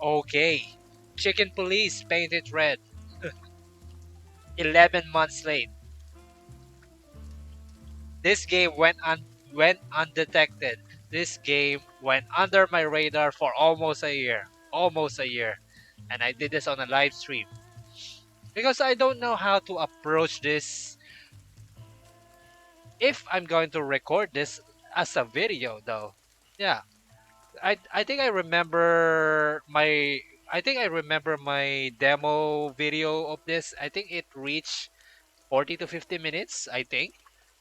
Okay. Chicken Police painted red. 11 months late. This game went undetected. This game went under my radar for almost a year. Almost a year. And I did this on a live stream. Because I don't know how to approach this if I'm going to record this as a video though. Yeah. I think I remember my demo video of this. I think it reached 40 to 50 minutes, I think.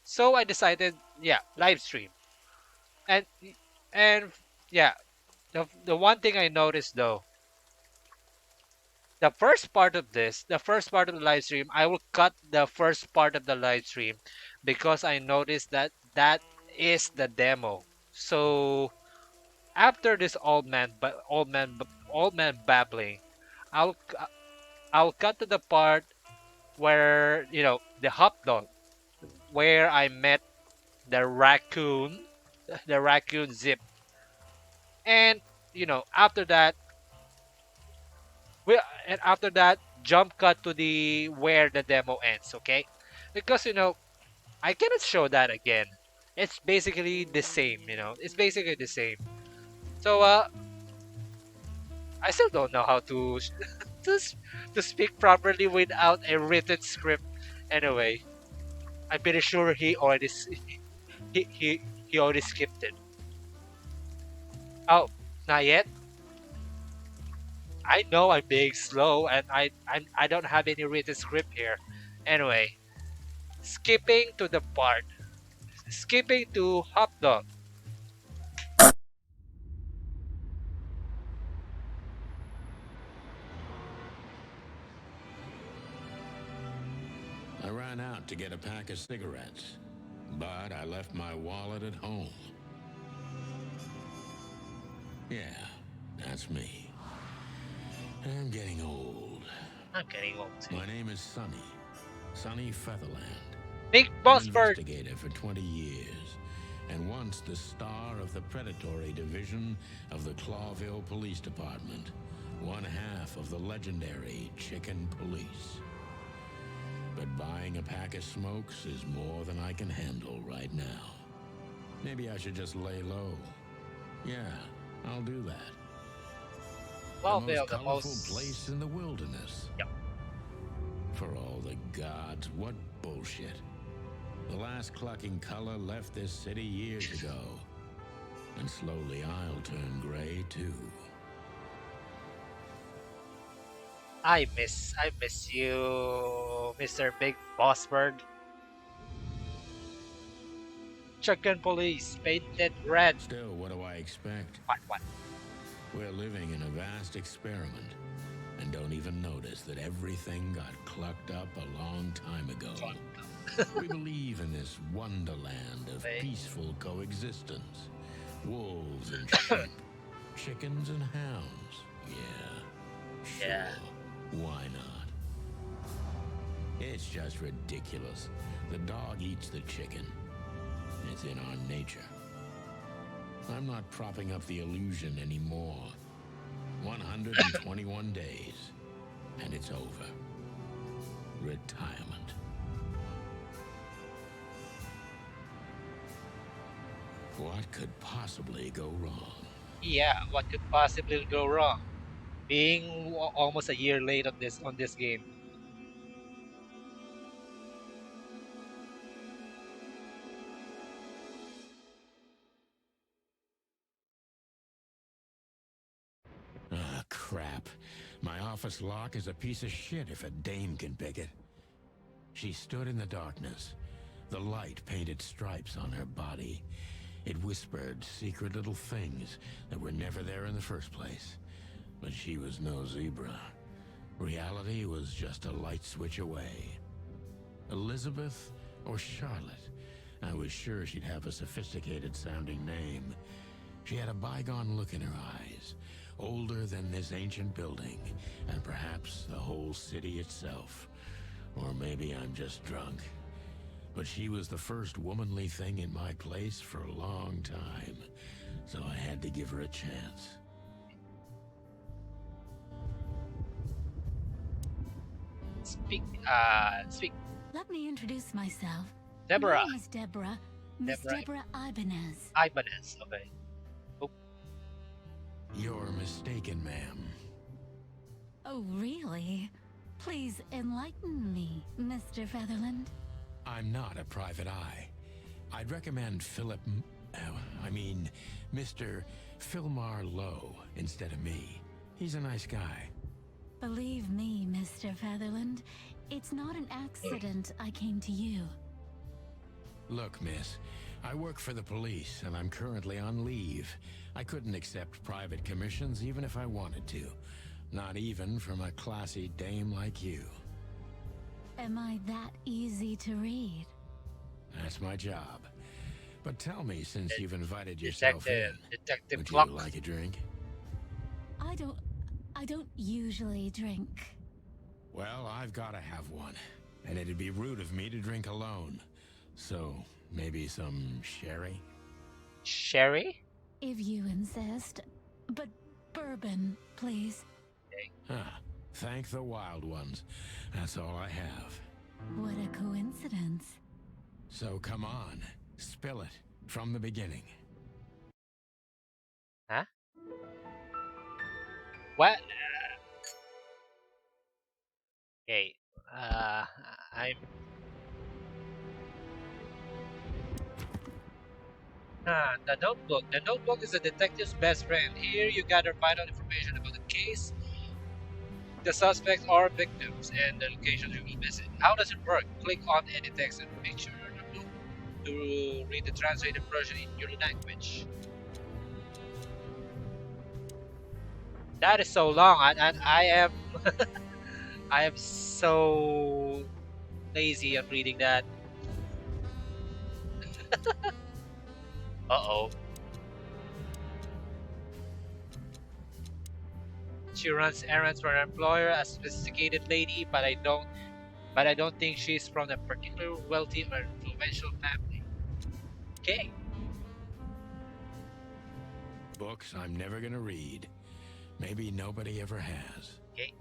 So I decided, yeah, live stream. And and yeah, the one thing I noticed though, the first part of the live stream, I will cut the first part of the live stream because I noticed that that is the demo. So after this old man babbling, I'll cu- I'll cut to the part where the hot dog, where I met the raccoon, the raccoon Zip, and after that we and after that jump cut to the where the demo ends. Okay, because I cannot show that again. It's basically the same. It's basically the same. So I still don't know how to s- to speak properly without a written script. Anyway, I'm pretty sure he already skipped it. Oh, not yet. I know I'm being slow, and I don't have any written script here. Anyway, skipping to the part, skipping to hot dog. I ran out to get a pack of cigarettes, but I left my wallet at home. Yeah, that's me. I'm getting old. I'm getting old too. My name is Sonny. Sonny Featherland. Big An Boss Bird. investigator for 20 years, and once the star of the predatory division of the Clawville Police Department, one half of the legendary Chicken Police. But buying a pack of smokes is more than I can handle right now. Maybe I should just lay low. Yeah, I'll do that. The Well, most the colorful place most. in the wilderness. Yep. For all the gods, what bullshit. The last clucking color left this city years ago. And slowly I'll turn gray too. I miss you, Mr. Big Boss Bird. Chicken Police painted red. Still, what do I expect? What? We're living in a vast experiment and don't even notice that everything got clucked up a long time ago. We believe in this wonderland of Wait. peaceful coexistence. Wolves and sheep, chickens and hounds. Yeah, sure. Yeah. Why not? It's just ridiculous. The dog eats the chicken. It's in our nature. I'm not propping up the illusion anymore. 121 days, and it's over. Retirement. What could possibly go wrong? Yeah, what could possibly go wrong? Being almost a year late on this game. Ah, crap. My office lock is a piece of shit if a dame can pick it. She stood in the darkness. The light painted stripes on her body. It whispered secret little things that were never there in the first place. But she was no zebra. Reality was just a light switch away. Elizabeth or Charlotte? I was sure she'd have a sophisticated sounding name. She had a bygone look in her eyes, older than this ancient building, and perhaps the whole city itself. Or maybe I'm just drunk. But she was the first womanly thing in my place for a long time, so I had to give her a chance. Speak. Let me introduce myself. My Deborah. name is Deborah, Miss Deborah Deborah Ibanez. Ibanez. Okay. Oh, You're mistaken, ma'am. Oh, really? Please enlighten me, Mr. Featherland. I'm not a private eye. I'd recommend I mean, Mr. Philmar Lowe instead of me. He's a nice guy. Believe me, Mr. Featherland, it's not an accident I came to you. Look, miss, I work for the police and I'm currently on leave. I couldn't accept private commissions even if I wanted to. Not even from a classy dame like you. Am I that easy to read? That's my job. But tell me, since you've invited yourself Detective. in, Detective would you Clock. like a drink? I don't usually drink. Well, I've got to have one. And it'd be rude of me to drink alone. So, maybe some sherry? Sherry. If you insist. But bourbon, please. Ah, thank the wild ones. That's all I have. What a coincidence. So come on, spill it from the beginning. Huh? What? Okay. I'm. The notebook. The notebook is a detective's best friend. Here you gather vital information about the case, the suspects or victims, and the locations you will visit. How does it work? Click on any text and make sure to read the translated version in your language. That is so long. I am I am so lazy on reading that. Uh-oh. She runs errands for her employer, a sophisticated lady, but I don't think she's from a particular wealthy or influential family. Okay. Books I'm never gonna read. Maybe nobody ever has. Okay.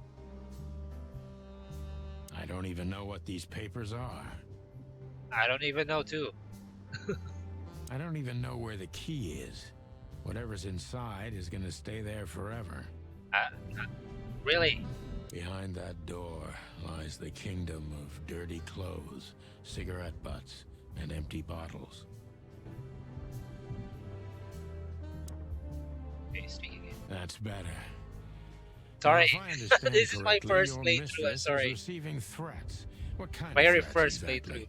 I don't even know what these papers are. I don't even know too. I don't even know where the key is. Whatever's inside is gonna stay there forever. Uh, really? Behind that door lies the kingdom of dirty clothes, cigarette butts, and empty bottles. Okay, speak again. That's better. Sorry. Now, if I understand This is my correctly, first your playthrough. I'm mistress is sorry. receiving threats. What kind My of very threats first exactly? playthrough.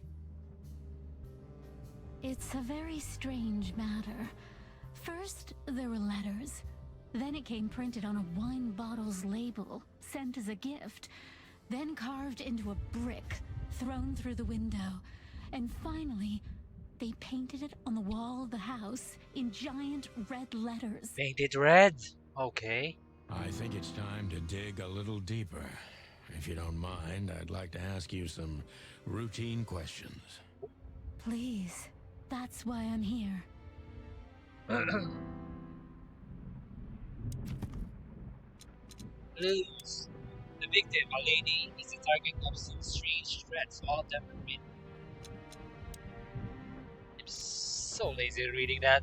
It's a very strange matter. First, there were letters. Then it came printed on a wine bottle's label, sent as a gift. Then carved into a brick, thrown through the window. And finally, they painted it on the wall of the house in giant red letters. Painted red. Okay. I think it's time to dig a little deeper. If you don't mind, I'd like to ask you some routine questions. Please, that's why I'm here. Clues. The victim, a lady, is the target of some strange threats, all of them are written. I'm so lazy reading that.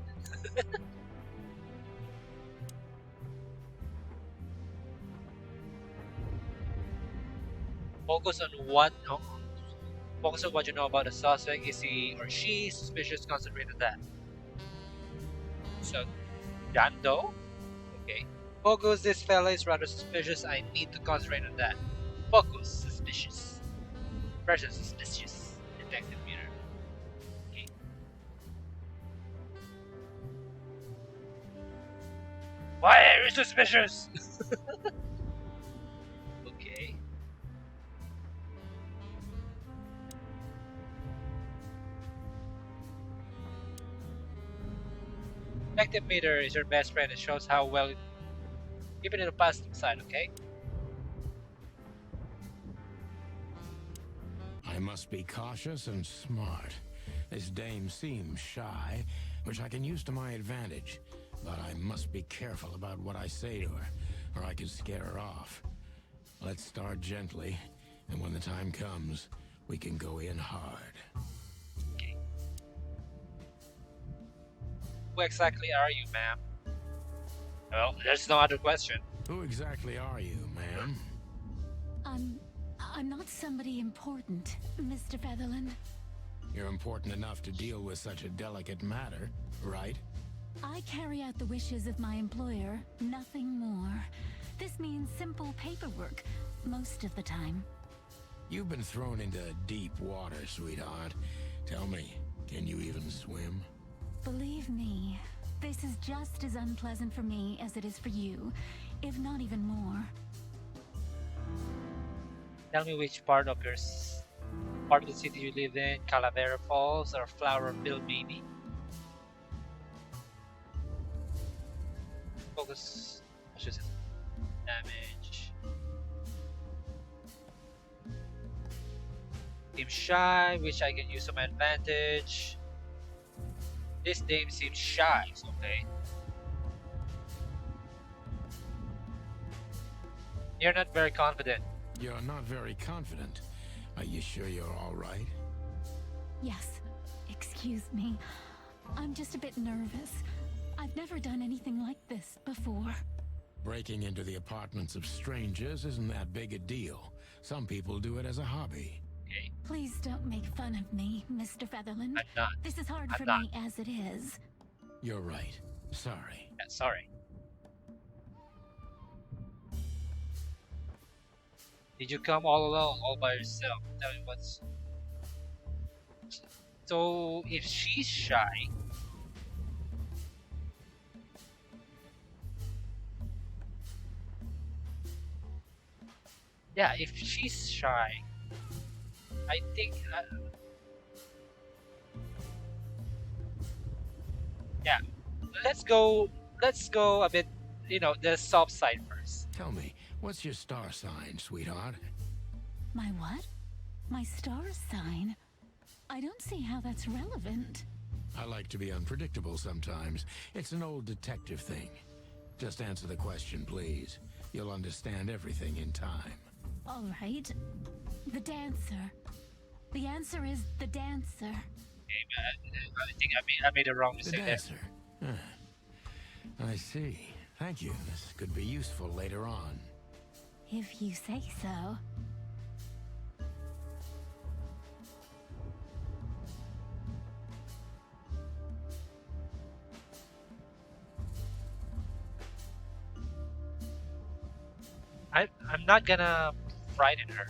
Focus on what no, Focus on what you know about the suspect. Is he or she suspicious? Concentrate on that. So, John Doe? Okay. Focus, this fella is rather suspicious. I need to concentrate on that. Focus, suspicious. Person suspicious. Detective meter. Okay. Why are you suspicious? Okay. Detective meter is your best friend. It shows how well, even in the positive side, okay? I must be cautious and smart. This dame seems shy, which I can use to my advantage. But I must be careful about what I say to her, or I could scare her off. Let's start gently. And when the time comes, we can go in hard. Okay. Who exactly are you, ma'am? Well, there's no other question. Who exactly are you, ma'am? I'm... I'm not somebody important, Mr. Featherland. You're important enough to deal with such a delicate matter, right? I carry out the wishes of my employer, nothing more. This means simple paperwork, most of the time. You've been thrown into deep water, sweetheart. Tell me, can you even swim? Believe me, this is just as unpleasant for me as it is for you, if not even more. Tell me which part of part of the city you live in, Calavera Falls or Flowerville, maybe? Focus. I should say damage. Seems shy, which I can use to my advantage. This dame seems shy, okay. You're not very confident. You're not very confident. Are you sure you're all right? Yes, excuse me. I'm just a bit nervous. I've never done anything like this before. Breaking into the apartments of strangers isn't that big a deal. Some people do it as a hobby. Okay, Please don't make fun of me, Mr. Featherland. I'm not. This is hard I'm for not. me as it is. You're right. Sorry. Yeah, sorry. Did you come all alone, all by yourself? Tell me what's... So, if she's shy... Yeah, if she's shy, I think... yeah, let's go a bit, the soft side first. Tell me, what's your star sign, sweetheart? My what? My star sign? I don't see how that's relevant. I like to be unpredictable sometimes. It's an old detective thing. Just answer the question, please. You'll understand everything in time. All right. The dancer. The answer is the dancer. Okay, I think I made a wrong The mistake there. dancer. Ah, I see. Thank you. This could be useful later on. If you say so. I'm not gonna frighten her.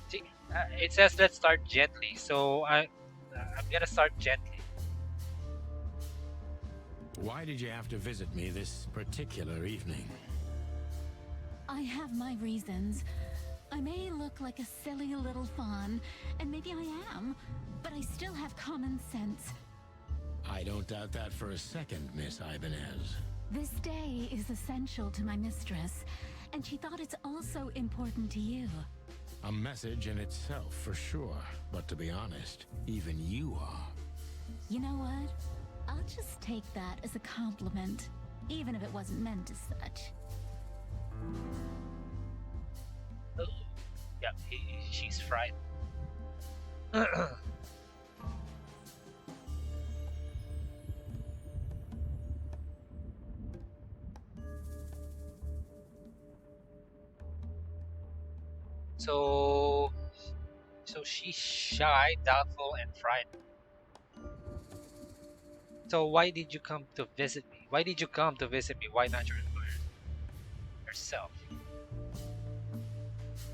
See, it says let's start gently, so I'm gonna start gently. Why did you have to visit me this particular evening? I have my reasons. I may look like a silly little fawn, and maybe I am, but I still have common sense. I don't doubt that for a second, Miss Ibanez. This day is essential to my mistress, and she thought it's also important to you. A message in itself, for sure. But to be honest, even you are. You know what? I'll just take that as a compliment, even if it wasn't meant as such. Oh, yeah, she's frightened. So, she's shy, doubtful, and frightened. So why did you come to visit me? Why did you come to visit me? Why not your employer yourself?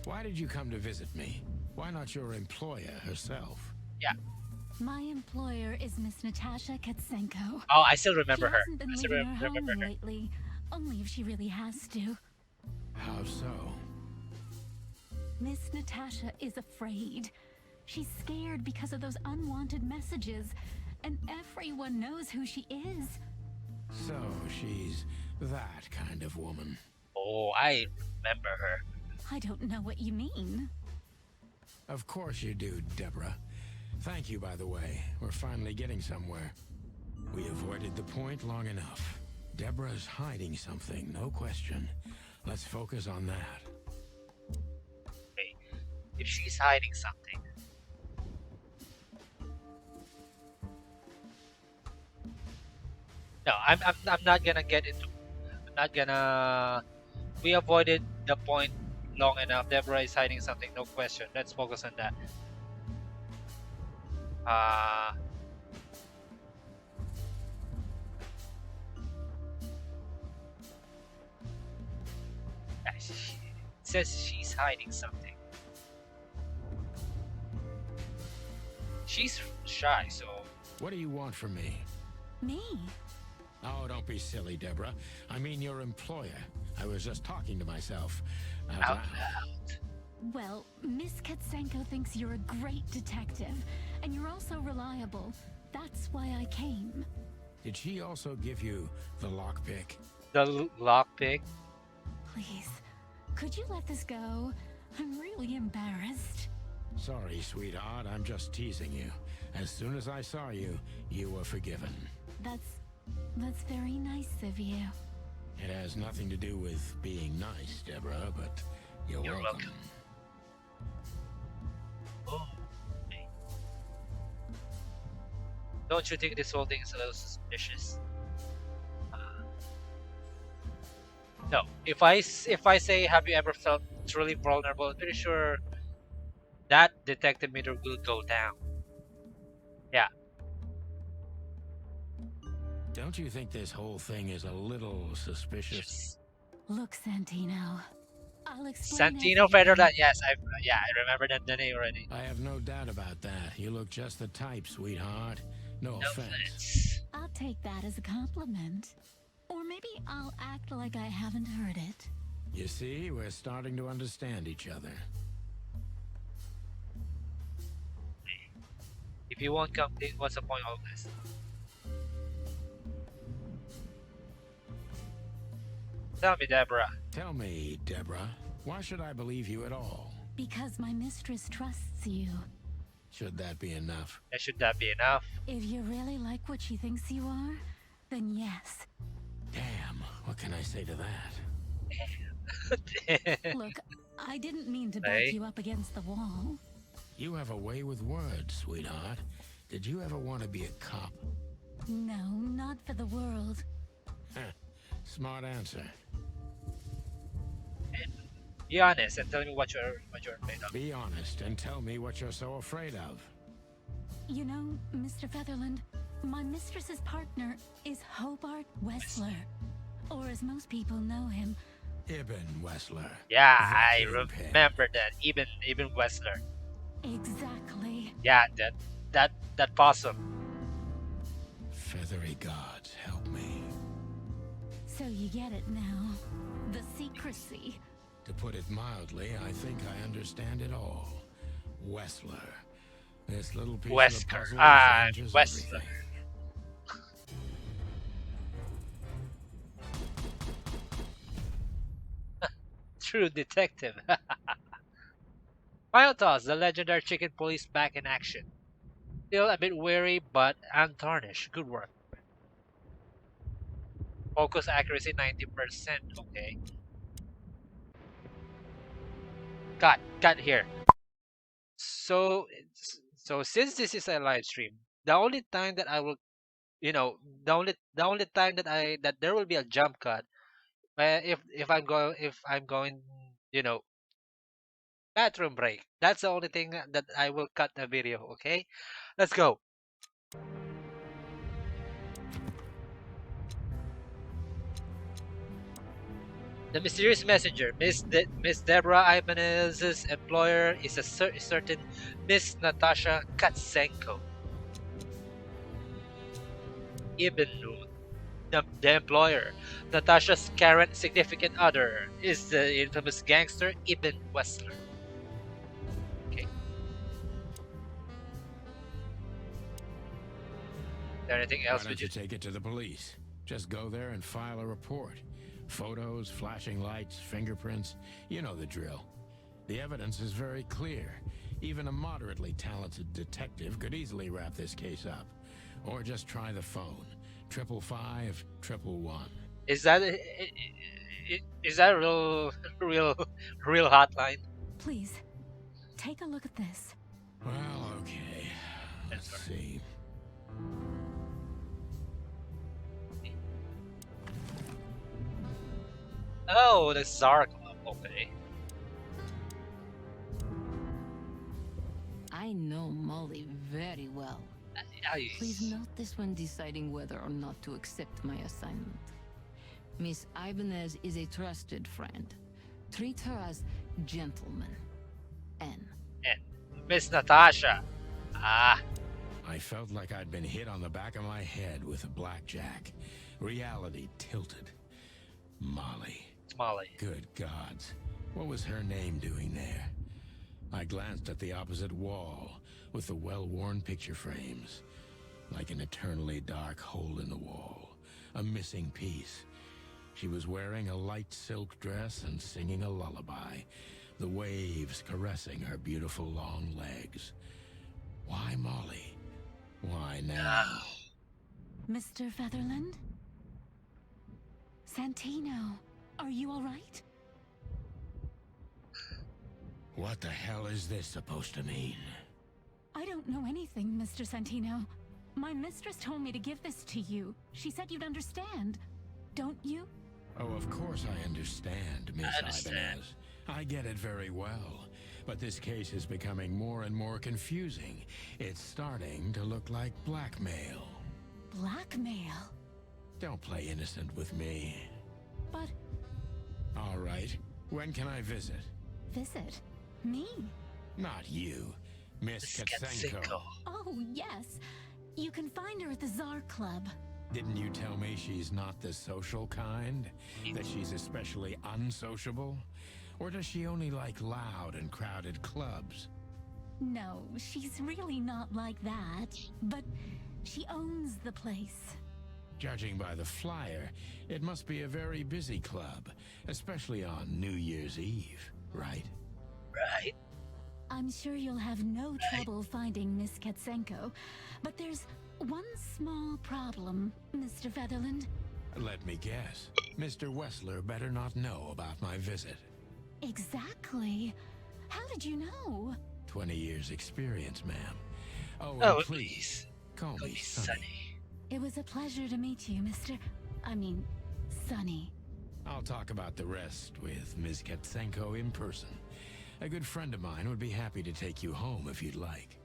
Why did you come to visit me? Why not your employer herself? Yeah. My employer is Miss Natasha Katsenko. Oh, I still remember She her. hasn't been I still leaving her remember home her. lately, only if she really has to. How so? Miss Natasha is afraid. She's scared because of those unwanted messages, and everyone knows who she is. So she's that kind of woman. Oh, I remember her. I don't know what you mean. Of course you do, Deborah. Thank you, by the way. We're finally getting somewhere. We avoided the point long enough. Deborah's hiding something, no question. Let's focus on that. Okay. If she's hiding something. No, I'm not gonna get into. I'm not gonna. We avoided the point long enough. Deborah is hiding something, no question. Let's focus on that. Uh, it says she's hiding something. She's shy, so What do you want from me? Me? Oh, don't be silly, Deborah. I mean your employer. I was just talking to myself. Out out loud. loud. Well, Miss Katsenko thinks you're a great detective, and you're also reliable. That's why I came. Did she also give you the lockpick? The lockpick. Please, could you let this go? I'm really embarrassed. Sorry, sweetheart. I'm just teasing you. As soon as I saw you, you were forgiven. That's very nice of you. It has nothing to do with being nice, Deborah, but you're welcome. Oh, okay. Don't you think this whole thing is a little suspicious? Uh, no. If I say, have you ever felt truly vulnerable? I'm pretty sure that detective meter will go down. Yeah. Don't you think this whole thing is a little suspicious? Just Look, Santino. I'll explain Santino everything. Federer. Yes, I remember the name already. I have no doubt about that. You look just the type, sweetheart. No No offense. offense. I'll take that as a compliment. Or maybe I'll act like I haven't heard it. You see, we're starting to understand each other. If you won't come, what's the point of this? Tell me, Deborah. Tell me, Deborah, why should I believe you at all? Because my mistress trusts you. Should that be enough? And should that be enough? If you really like what she thinks you are, then yes. Damn, what can I say to that? Look, I didn't mean to Hey. back you up against the wall. You have a way with words, sweetheart. Did you ever want to be a cop? No, not for the world. Heh, smart answer. Be honest and tell me what you're made of. Be honest and tell me what you're so afraid of. You know, Mr. Featherland, my mistress's partner is Hobart Wessler. Or as most people know him, Ibn Wessler. Yeah, The I kingpin. remember that. Even Wessler. exactly. Yeah, that possum. Feathery gods, help me. So you get it now. The secrecy. To put it mildly, I think I understand it all. Wessler. This little piece of the Wesker. puzzle Ah, changes Wessler. everything. True detective. Final thoughts: the legendary chicken police back in action. Still a bit weary, but untarnished. Good work. Focus accuracy 90%. Okay. Cut here. So since this is a live stream, the only time that I will, the only time that there will be a jump cut, if I'm going, you know, bathroom break. That's the only thing that I will cut the video. Okay, let's go. The mysterious messenger, Miss Deborah Ibanez's employer is a certain Miss Natasha Katsenko. Ibn Nun, the employer. Natasha's current significant other is the infamous gangster Ibn Wessler. Okay. Is there anything Why else we don't you just take it to the police? Just go there and file a report. Photos, flashing lights, fingerprints. You know the drill. The evidence is very clear. Even a moderately talented detective could easily wrap this case up. Or just try the phone. 555 111. Is that is that a real real hotline? Please, take a look at this. Well, okay. Let's That's right. see. Oh, the Czar Club. Okay. I know Molly very well. Please I, note this when deciding whether or not to accept my assignment. Miss Ibanez is a trusted friend. Treat her as gentleman. N. and Miss Natasha. Ah, I felt like I'd been hit on the back of my head with a blackjack. Reality tilted. Molly. it's Molly. Good gods. What was her name doing there? I glanced at the opposite wall with the well-worn picture frames. Like an eternally dark hole in the wall. A missing piece. She was wearing a light silk dress and singing a lullaby. The waves caressing her beautiful long legs. Why Molly? Why now? Mr. Featherland? Santino, are you all right? What the hell is this supposed to mean? I don't know anything, Mr. Santino. My mistress told me to give this to you. She said you'd understand. Don't you? Oh, of course I understand, Miss I understand. Ibanez. I get it very well. But this case is becoming more and more confusing. It's starting to look like blackmail. Blackmail? Don't play innocent with me. But All right. When can I visit? visit me? Miss Not you. Miss Katsenko. Katsenko. Oh, yes. You can find her at the Czar Club. Didn't you tell me she's not the social kind? That she's especially unsociable? Or does she only like loud and crowded clubs? No, she's really not like that. But she owns the place. Judging by the flyer, it must be a very busy club, especially on New Year's Eve, right? Right. I'm sure you'll have no trouble finding Miss Katsenko. But there's one small problem, Mr. Featherland. Let me guess. Mr. Wessler better not know about my visit. Exactly. How did you know? 20 years experience, ma'am. Oh, and Oh, please, please. call Call me me Sonny. Sunny. It was a pleasure to meet you, Sonny. I'll talk about the rest with Ms. Katsenko in person. A good friend of mine would be happy to take you home if you'd like.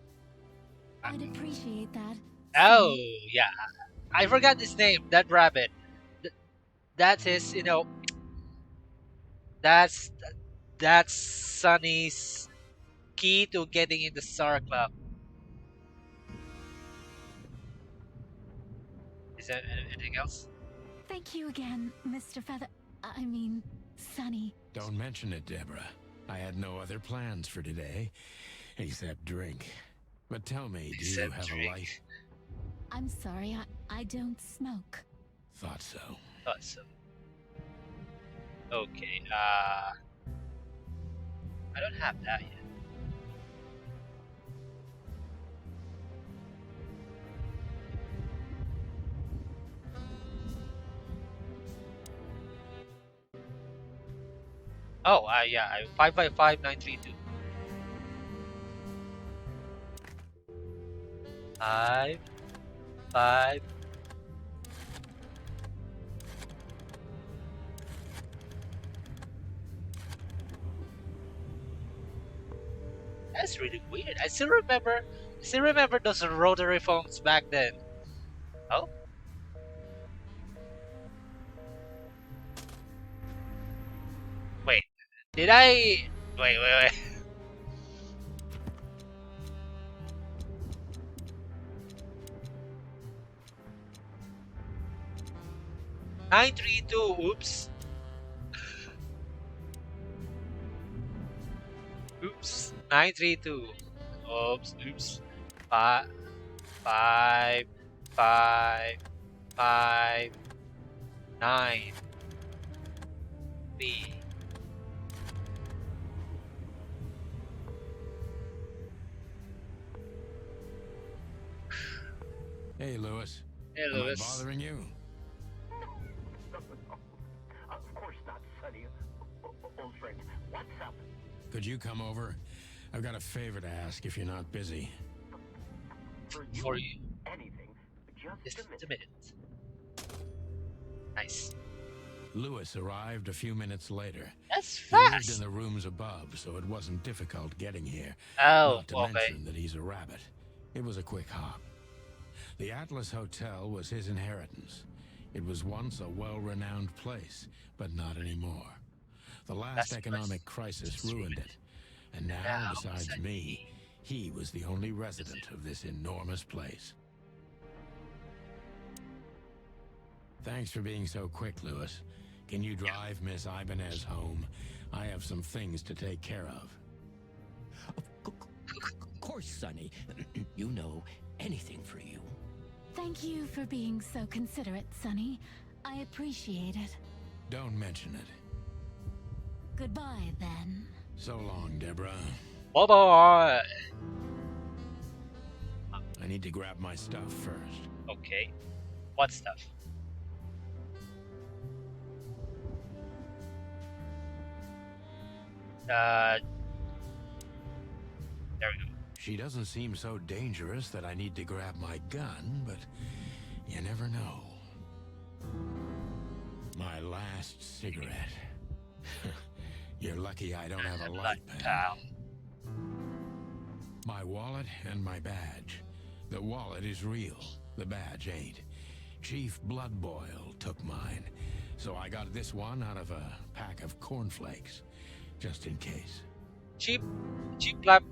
I'd appreciate that. Oh, yeah. I forgot his name. That rabbit. That's his. That's that's Sunny's key to getting in the Star Club. Is there anything else? Thank you again, Mr. Sonny. Don't mention it, Deborah. I had no other plans for today, except drink. But tell me, do you Except have drink. a light? I'm sorry, I don't smoke. Thought so. Awesome. Okay. I don't have that yet. Oh, yeah. 555932. 5, 5. That's really weird. I still remember. Those rotary phones back then. Oh. Wait. Did I? Wait. 932. Oops. Oops. 932. Oops. 5, 5, 5, 5, 9, 3. Hey, Lewis. Hey, Am I Lewis. bothering you? No, of course not, Sonny. Old friend, what's up? Could you come over? I've got a favor to ask if you're not busy. For you, For you. anything. Just Just a a minute. minute. Nice. Lewis arrived a few minutes later. That's He lived in fast. the rooms above, so it wasn't difficult getting here. Oh, Not to okay. mention that he's a rabbit. It was a quick hop. The Atlas Hotel was his inheritance. It was once a well-renowned place, but not anymore. The last That's economic crisis just ruined it. And now, Now, besides beside me, he was the only resident of this enormous place. Thanks for being so quick, Lewis. Can you drive Miss Ibanez home? I have some things to take care of. Of course, Sonny. You know, anything for you. Thank you for being so considerate, Sonny. I appreciate it. Don't mention it. Goodbye, then. So long, Deborah. Bye bye. I need to grab my stuff first. Okay. What stuff? Uh, there we go. She doesn't seem so dangerous that I need to grab my gun, but you never know. My last cigarette. You're lucky I don't have a light, pal. My wallet and my badge. The wallet is real. The badge ain't. Chief Bloodboil took mine, so I got this one out of a pack of cornflakes, just in case. Chief Blood.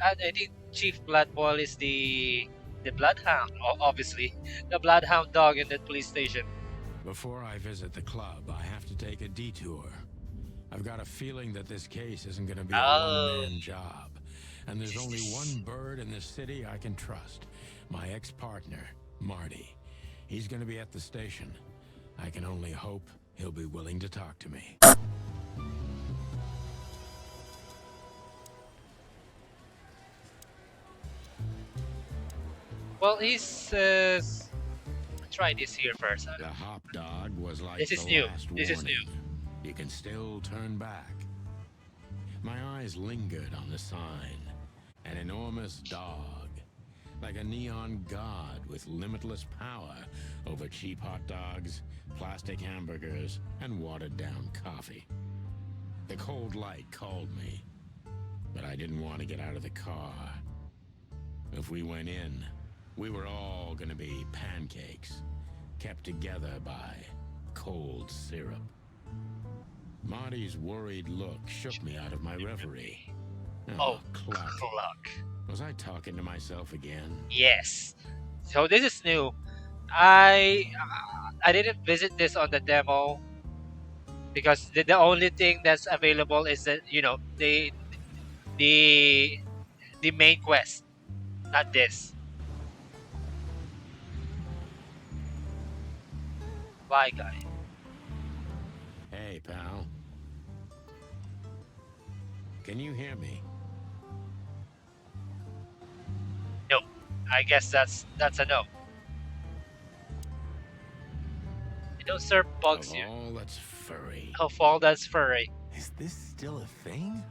I think Chief Blood Boil is the Bloodhound. Obviously, the Bloodhound dog in that police station. Before I visit the club, I have to take a detour. I've got a feeling that this case isn't going to be a Oh. one-man job. And there's only one bird in this city I can trust. My ex-partner, Marty. He's going to be at the station. I can only hope he'll be willing to talk to me. Well, he's try this here first. The hop dog was like This is the new. last This is warning. new. You can still turn back. My eyes lingered on the sign. An enormous dog, like a neon god with limitless power over cheap hot dogs, plastic hamburgers, and watered-down coffee. The cold light called me, but I didn't want to get out of the car. If we went in, we were all gonna be pancakes, kept together by cold syrup. Marty's worried look shook me out of my reverie. Oh, cluck. Cluck. Was I talking to myself again? Yes. So this is new. I didn't visit this on the demo because the only thing that's available is that the the main quest, not this. Bye, guy. Hey, pal. Can you hear me? No, I guess that's a no. You don't serve bugs Of here. all that's furry. Of all that's furry. Is this still a thing?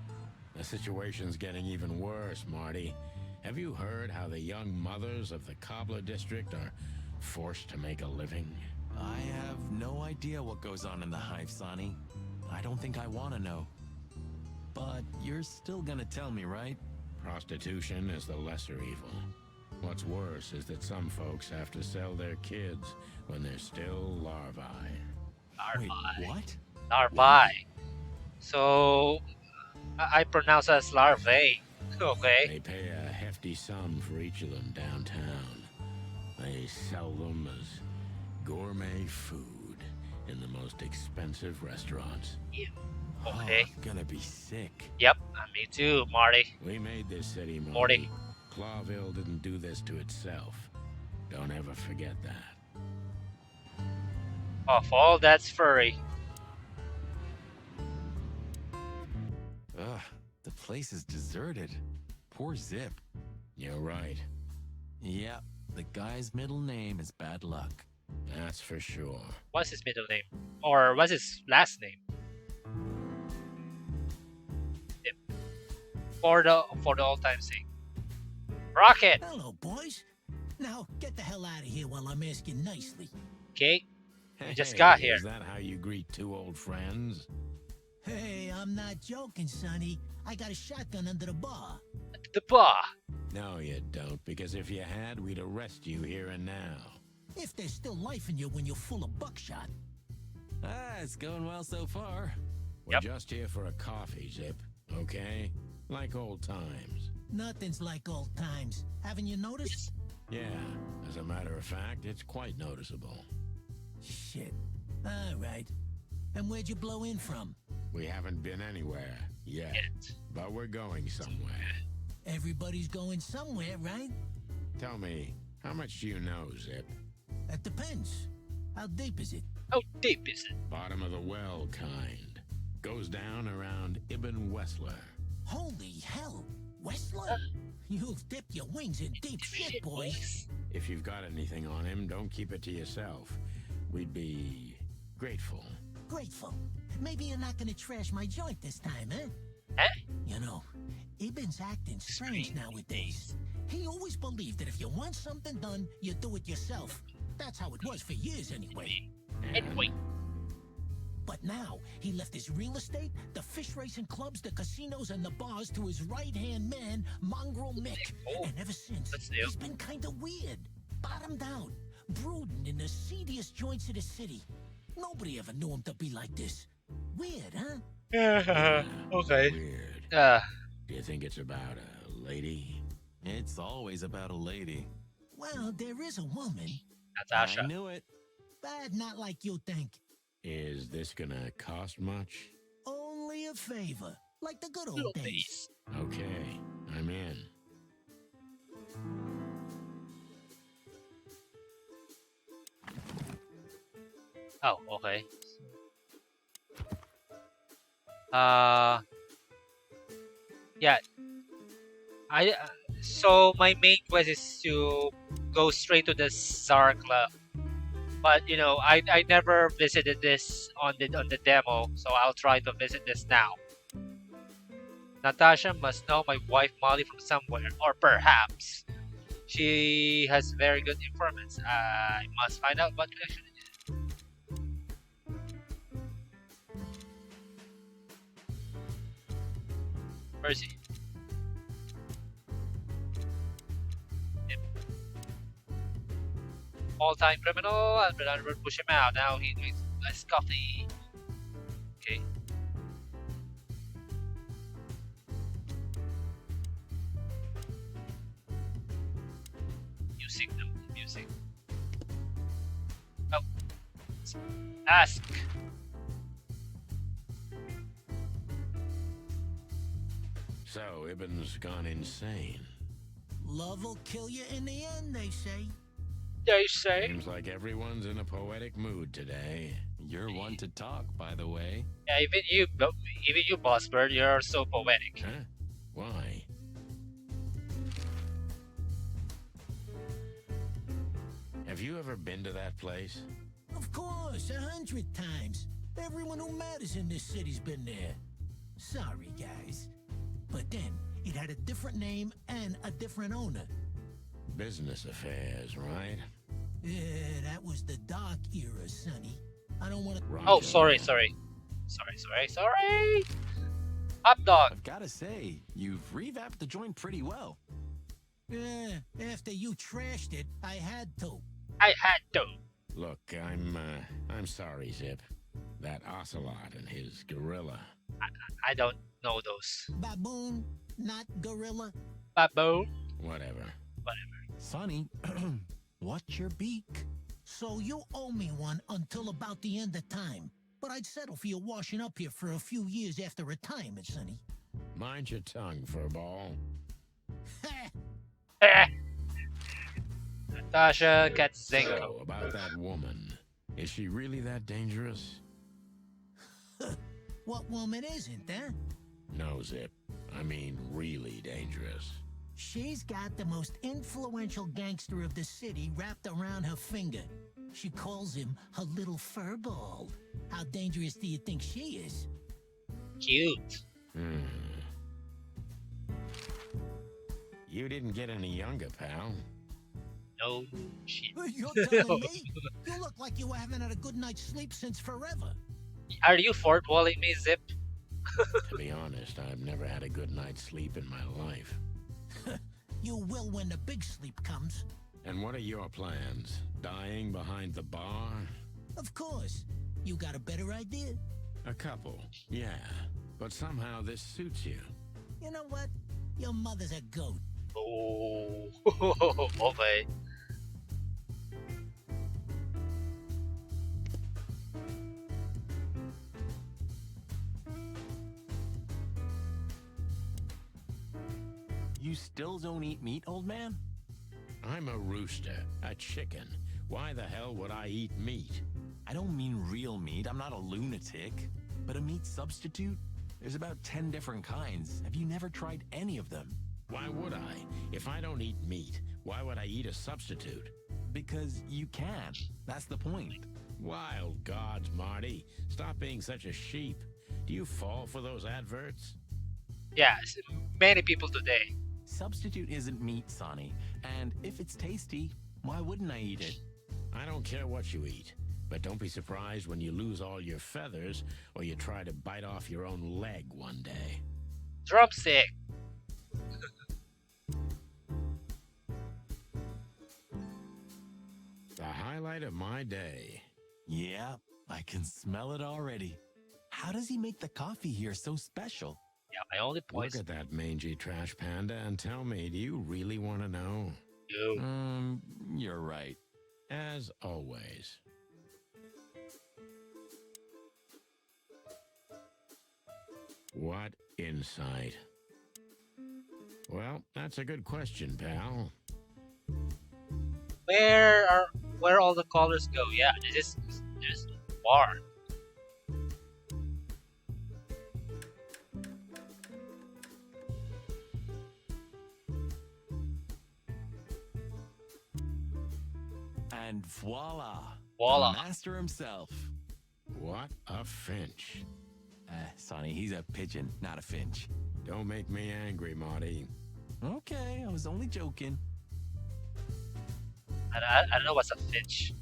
The situation's getting even worse, Marty. Have you heard how the young mothers of the Cobbler District are forced to make a living? I have no idea what goes on in the hive, Sonny. I don't think I want to know. But you're still gonna tell me, right? Prostitution is the lesser evil. What's worse is that some folks have to sell their kids when they're still larvae. Wait, Larvae. what? Larvae. So I pronounce as larvae. Okay. They pay a hefty sum for each of them downtown. They sell them as gourmet food in the most expensive restaurants. Ew. Okay. Oh, gonna be sick. Yep. Me too, Marty. We made this city, Morty. Marty. Clawville didn't do this to itself. Don't ever forget that. Of all that's furry. Ugh, the place is deserted. Poor Zip. You're right. Yeah, The guy's middle name is bad luck. That's for sure. What's his middle name? Or what's his last name? For the old time's sake. Rocket! Hello, boys. Now, get the hell out of here while I'm asking nicely. Okay, we just got here. Is that how you greet two old friends? Hey, I'm not joking, Sonny. I got a shotgun under the bar. The bar. No, you don't, because if you had, we'd arrest you here and now. If there's still life in you when you're full of buckshot. It's going well so far. We're Yep. just here for a coffee, Zip, okay? Like old times. Nothing's like old times. Haven't you noticed? Yeah, as a matter of fact, it's quite noticeable. Shit. All right. And where'd you blow in from? We haven't been anywhere yet, Yet. but we're going somewhere. Everybody's going somewhere, right? Tell me, how much do you know, Zip? That depends. How deep is it? How deep is it? Bottom of the well kind. Goes down around Ibn Wessler. Holy hell. Westler? You've dipped your wings in deep shit, boys. If you've got anything on him, don't keep it to yourself. We'd be grateful. Grateful. Maybe you're not gonna trash my joint this time, eh? Eh? You know, Ibn's acting strange nowadays. He always believed that if you want something done, you do it yourself. That's how it was for years anyway. Anyway, But now, he left his real estate, the fish racing clubs, the casinos, and the bars to his right-hand man, Mongrel Mick. Oh, And ever since, that's new. he's been kinda weird. Bottomed out. Brooding in the seediest joints of the city. Nobody ever knew him to be like this. Weird, huh? okay. Weird. Do you think it's about a lady? It's always about a lady. Well, there is a woman, Natasha. I knew it. but not like you think. Is this gonna cost much? Only a favor, like the good Little old days. days. Okay, I'm in. Oh, okay. Yeah. So my main quest is to go straight to the Zarkla, but I never visited this on the demo, so I'll try to visit this now. Natasha must know my wife Molly from somewhere, or perhaps she has very good informants. I must find out what connection it is. Where is he? Yep. All-time criminal, and we'll push him out. Now he drinks less coffee. Okay. Music. Oh. Ask. So, Ibn's gone insane. Love will kill you in the end, they say. They say. Seems like everyone's in a poetic mood today. You're one to talk, by the way. Yeah, even you, Boss Bird, you're so poetic. Huh? Why? Have you ever been to that place? Of course, 100 times. Everyone who matters in this city's been there. Sorry, guys. But then, it had a different name and a different owner. Business affairs, right? Yeah, that was the dark era, Sonny. I don't want to... Oh, Roger. sorry. Hot dog. I've got to say, you've revamped the joint pretty well. Yeah, after you trashed it, I had to. I had to. Look, I'm sorry, Zip. That ocelot and his gorilla. I don't know those. Baboon, not gorilla. Baboon. Whatever. Sonny, what's your beak? So you owe me one until about the end of time. But I'd settle for you washing up here for a few years after retirement, Sonny. Mind your tongue, furball. Eh. Natasha gets So, Zingo. about that woman. Is she really that dangerous? What woman isn't, huh? No, Zip. I mean, really dangerous. She's got the most influential gangster of the city wrapped around her finger. She calls him her little furball. How dangerous do you think she is? Cute. You didn't get any younger, pal. No shit. You're telling me? You look like you haven't had a good night's sleep since forever. Are you fourth walling me, Zip? To be honest, I've never had a good night's sleep in my life. You will when the big sleep comes. And what are your plans? Dying behind the bar? Of course. You got a better idea? A couple, yeah. But somehow this suits you. You know what? Your mother's a goat. Oh, okay. You still don't eat meat, old man? I'm a rooster, a chicken. Why the hell would I eat meat? I don't mean real meat. I'm not a lunatic. But a meat substitute? There's about 10 different kinds. Have you never tried any of them? Why would I? If I don't eat meat, why would I eat a substitute? Because you can. That's the point. Wild gods, Marty. Stop being such a sheep. Do you fall for those adverts? Yes, many people today. Substitute isn't meat, Sonny. And if it's tasty, why wouldn't I eat it? I don't care what you eat, but don't be surprised when you lose all your feathers or you try to bite off your own leg one day. Drumstick. The highlight of my day. Yeah, I can smell it already. How does he make the coffee here so special? Yeah, my only point Look at that mangy trash panda and tell me, do you really want to know? is You're right. As always. What insight? Well, that's a good question, pal. where all the colors go. Yeah, this is war. And voila! Voila. The master himself. What a finch. Sonny, he's a pigeon, not a finch. Don't make me angry, Marty. Okay, I was only joking. I don't know what's a finch.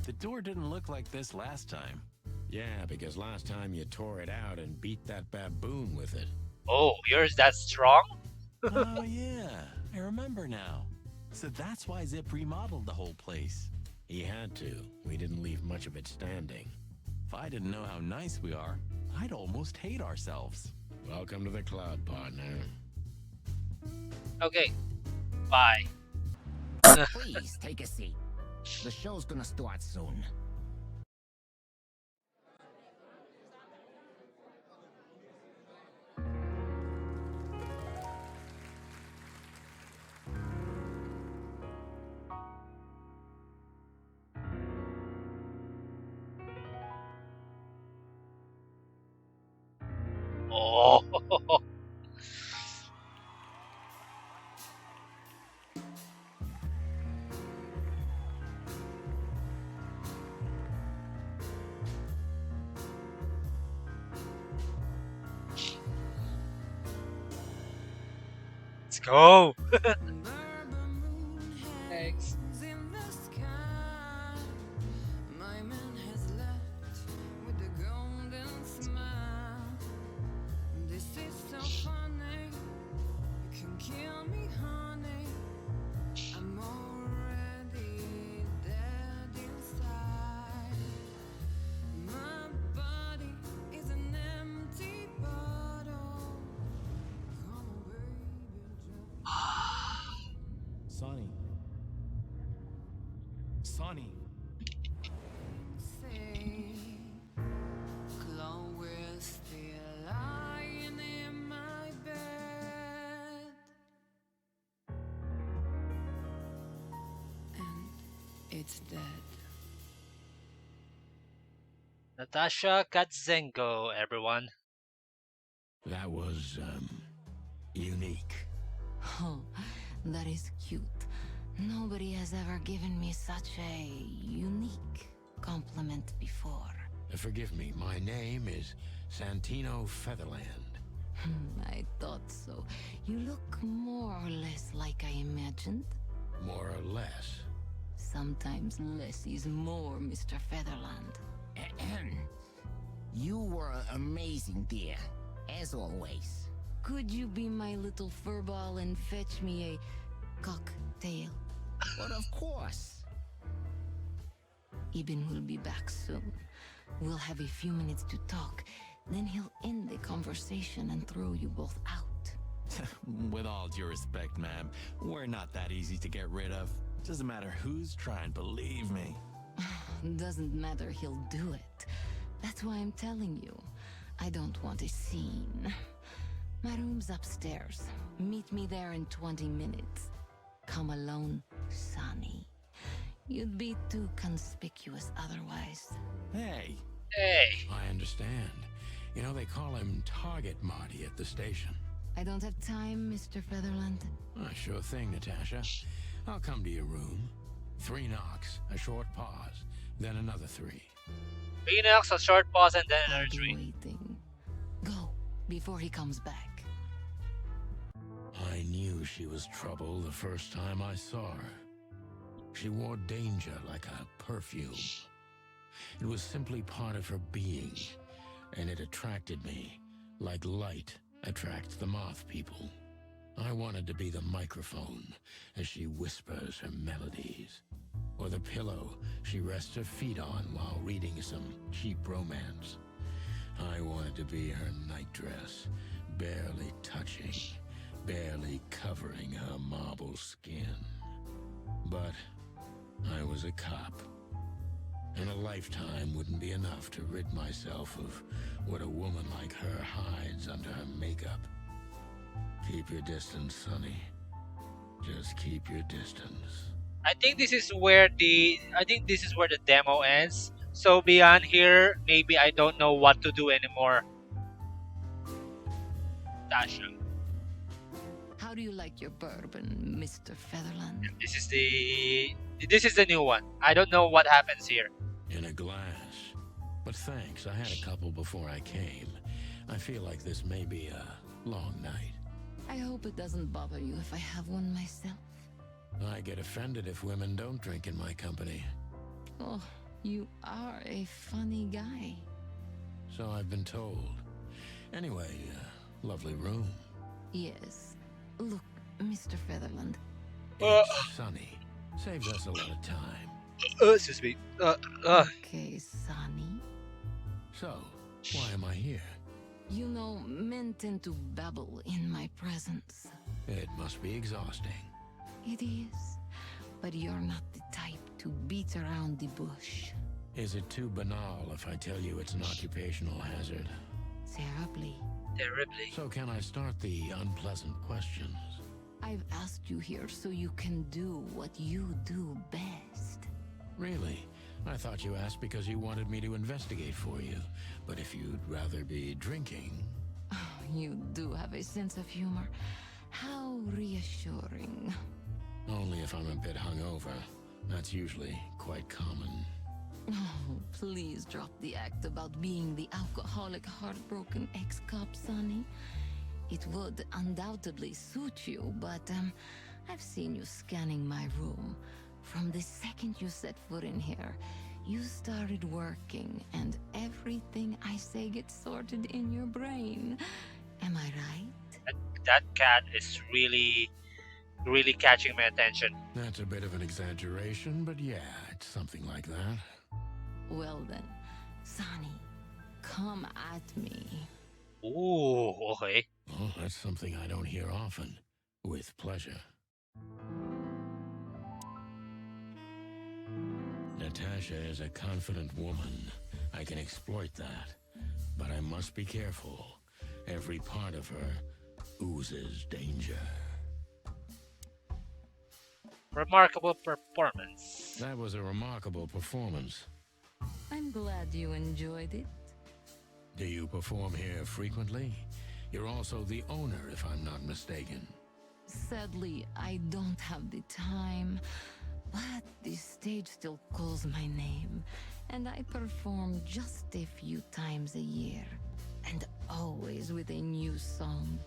The door didn't look like this last time. Yeah, because last time you tore it out and beat that baboon with it. Oh, yours that strong? Oh, yeah, I remember now. So that's why Zip remodeled the whole place. He had to. We didn't leave much of it standing. If I didn't know how nice we are, I'd almost hate ourselves. Welcome to the club, partner. Okay, bye. Please take a seat. The show's gonna start soon. Oh, let's go. Thanks. In the sky, my man has left with a golden smile. This is so funny. You can kill me, honey. I'm already dead inside. My body is an empty bottle. Come on, baby, Sonny. Sonny. say Chloe's still lying in my bed, and it's dead. Natasha Katzengo, everyone. That was, you that is cute. Nobody has ever given me such a unique compliment before. Forgive me, my name is Santino Featherland. I thought so. You look more or less like I imagined. More or less. Sometimes less is more, Mr. Featherland. Ahem. You were amazing, dear. As always. Could you be my little furball and fetch me a cocktail? But of course. Ibn will be back soon. We'll have a few minutes to talk. Then he'll end the conversation and throw you both out. With all due respect, ma'am, we're not that easy to get rid of. Doesn't matter who's trying, believe me. Doesn't matter, he'll do it. That's why I'm telling you. I don't want a scene. My room's upstairs. Meet me there in 20 minutes. Come alone, Sonny. You'd be too conspicuous otherwise. Hey, Hey, I understand. You know, they call him Target Marty at the station. I don't have time, Mr. Featherland. Sure thing, Natasha. I'll come to your room. 3 knocks, a short pause, then another 3. Phoenix, a short pause, and then I'll another be 3. waiting. Go, before he comes back. I knew she was trouble the first time I saw her. She wore danger like a perfume. It was simply part of her being, and it attracted me, like light attracts the moth people. I wanted to be the microphone as she whispers her melodies, or the pillow she rests her feet on while reading some cheap romance. I wanted to be her nightdress, barely touching, barely covering her marble skin. But I was a cop, and a lifetime wouldn't be enough to rid myself of what a woman like her hides under her makeup. Keep your distance, Sonny. Just keep your distance. I think this is where the demo ends. So beyond here, maybe I don't know what to do anymore. Tasha. How do you like your bourbon, Mr. Featherland? This is the new one. I don't know what happens here. In a glass. But thanks, I had a couple before I came. I feel like this may be a long night. I hope it doesn't bother you if I have one myself. I get offended if women don't drink in my company. Oh, you are a funny guy. So I've been told. Anyway, lovely room. Yes. Look, Mr. Featherland. It's sunny. Saves us a lot of time. Excuse me. Okay, Sonny. So, why am I here? You know, men tend to babble in my presence. It must be exhausting. It is. But you're not the type to beat around the bush. Is it too banal if I tell you it's an occupational hazard? Terribly. Terribly. So can I start the unpleasant questions? I've asked you here so you can do what you do best. Really? I thought you asked because you wanted me to investigate for you. But if you'd rather be drinking... You do have a sense of humor. How reassuring. Only if I'm a bit hungover. That's usually quite common. Oh, please drop the act about being the alcoholic, heartbroken ex-cop, Sonny. It would undoubtedly suit you, but I've seen you scanning my room. From the second you set foot in here, you started working, and everything I say gets sorted in your brain. Am I right? That cat is really catching my attention. That's a bit of an exaggeration, but yeah, it's something like that. Well then, Sonny, come at me. Ooh, okay. Well, that's something I don't hear often. With pleasure. Natasha is a confident woman. I can exploit that. But I must be careful. Every part of her oozes danger. Remarkable performance. That was a remarkable performance. I'm glad you enjoyed it. Do you perform here frequently? You're also the owner, if I'm not mistaken. Sadly, I don't have the time, but the stage still calls my name, and I perform just a few times a year, and always with a new song.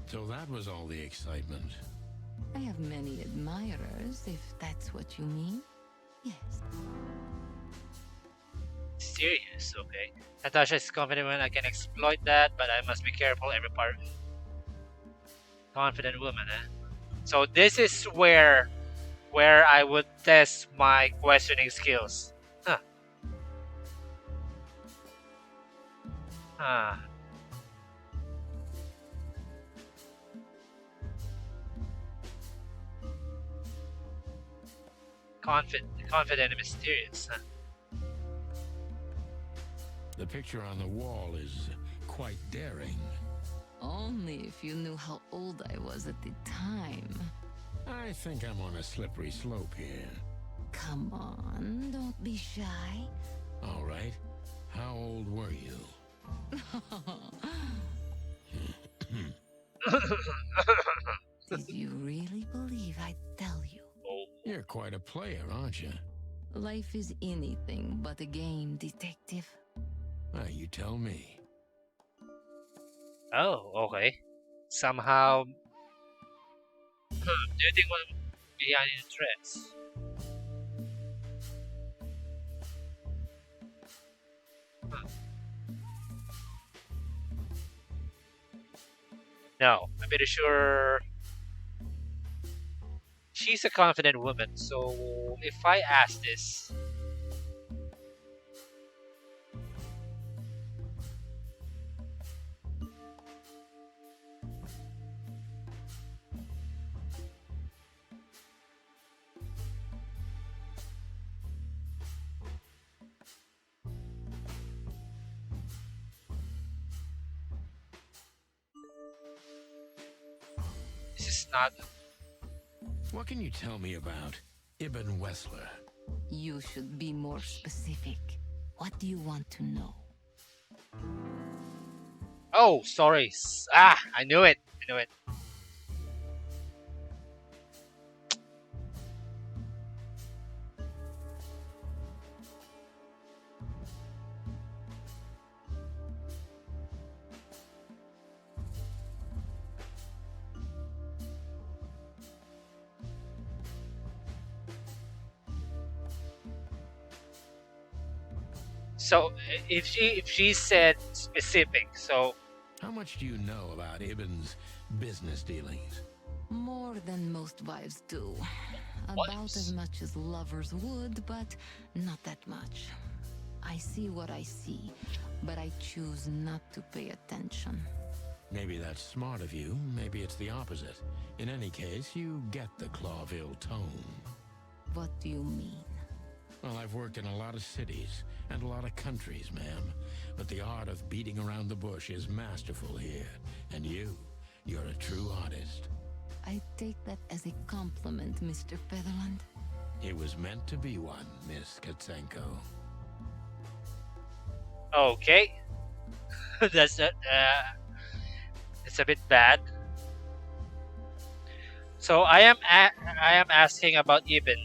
So that was all the excitement. I have many admirers, if that's what you mean. Yes. Serious, okay. Natasha is confident when I can exploit that, but I must be careful every part. Confident woman, eh? So this is where I would test my questioning skills. Huh. Huh. Confident and mysterious. Huh? The picture on the wall is quite daring. Only if you knew how old I was at the time. I think I'm on a slippery slope here. Come on, don't be shy. All right. How old were you? Did you really believe I'd tell you? Oh. You're quite a player, aren't you? Life is anything but a game, detective. You tell me. Oh, okay. Somehow. Do you think what behind the threats? Huh. No, I'm pretty sure she's a confident woman. So if I ask this, this is not. What can you tell me about Ibn Wessler? You should be more specific. What do you want to know? Oh, sorry. I knew it. I knew it. So if she said specific, so How much do you know about Ibn's business dealings? More than most wives do. What? About as much as lovers would, but not that much. I see what I see, but I choose not to pay attention. Maybe that's smart of you, maybe it's the opposite. In any case, you get the Clawville tone. What do you mean? Well, I've worked in a lot of cities and a lot of countries, ma'am. But the art of beating around the bush is masterful here. And you're a true artist. I take that as a compliment, Mr. Featherland. It was meant to be one, Miss Katsenko. okay. That's not. It's a bit bad. So I am asking about Ibn.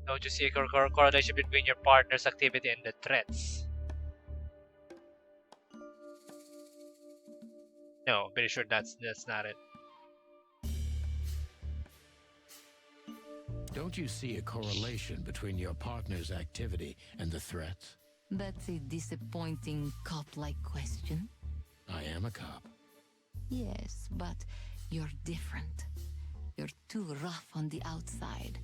Don't you see a correlation between your partner's activity and the threats? No, I'm pretty sure that's not it. Don't you see a correlation between your partner's activity and the threats? That's a disappointing cop-like question. I am a cop. Yes, but you're different. You're too rough on the outside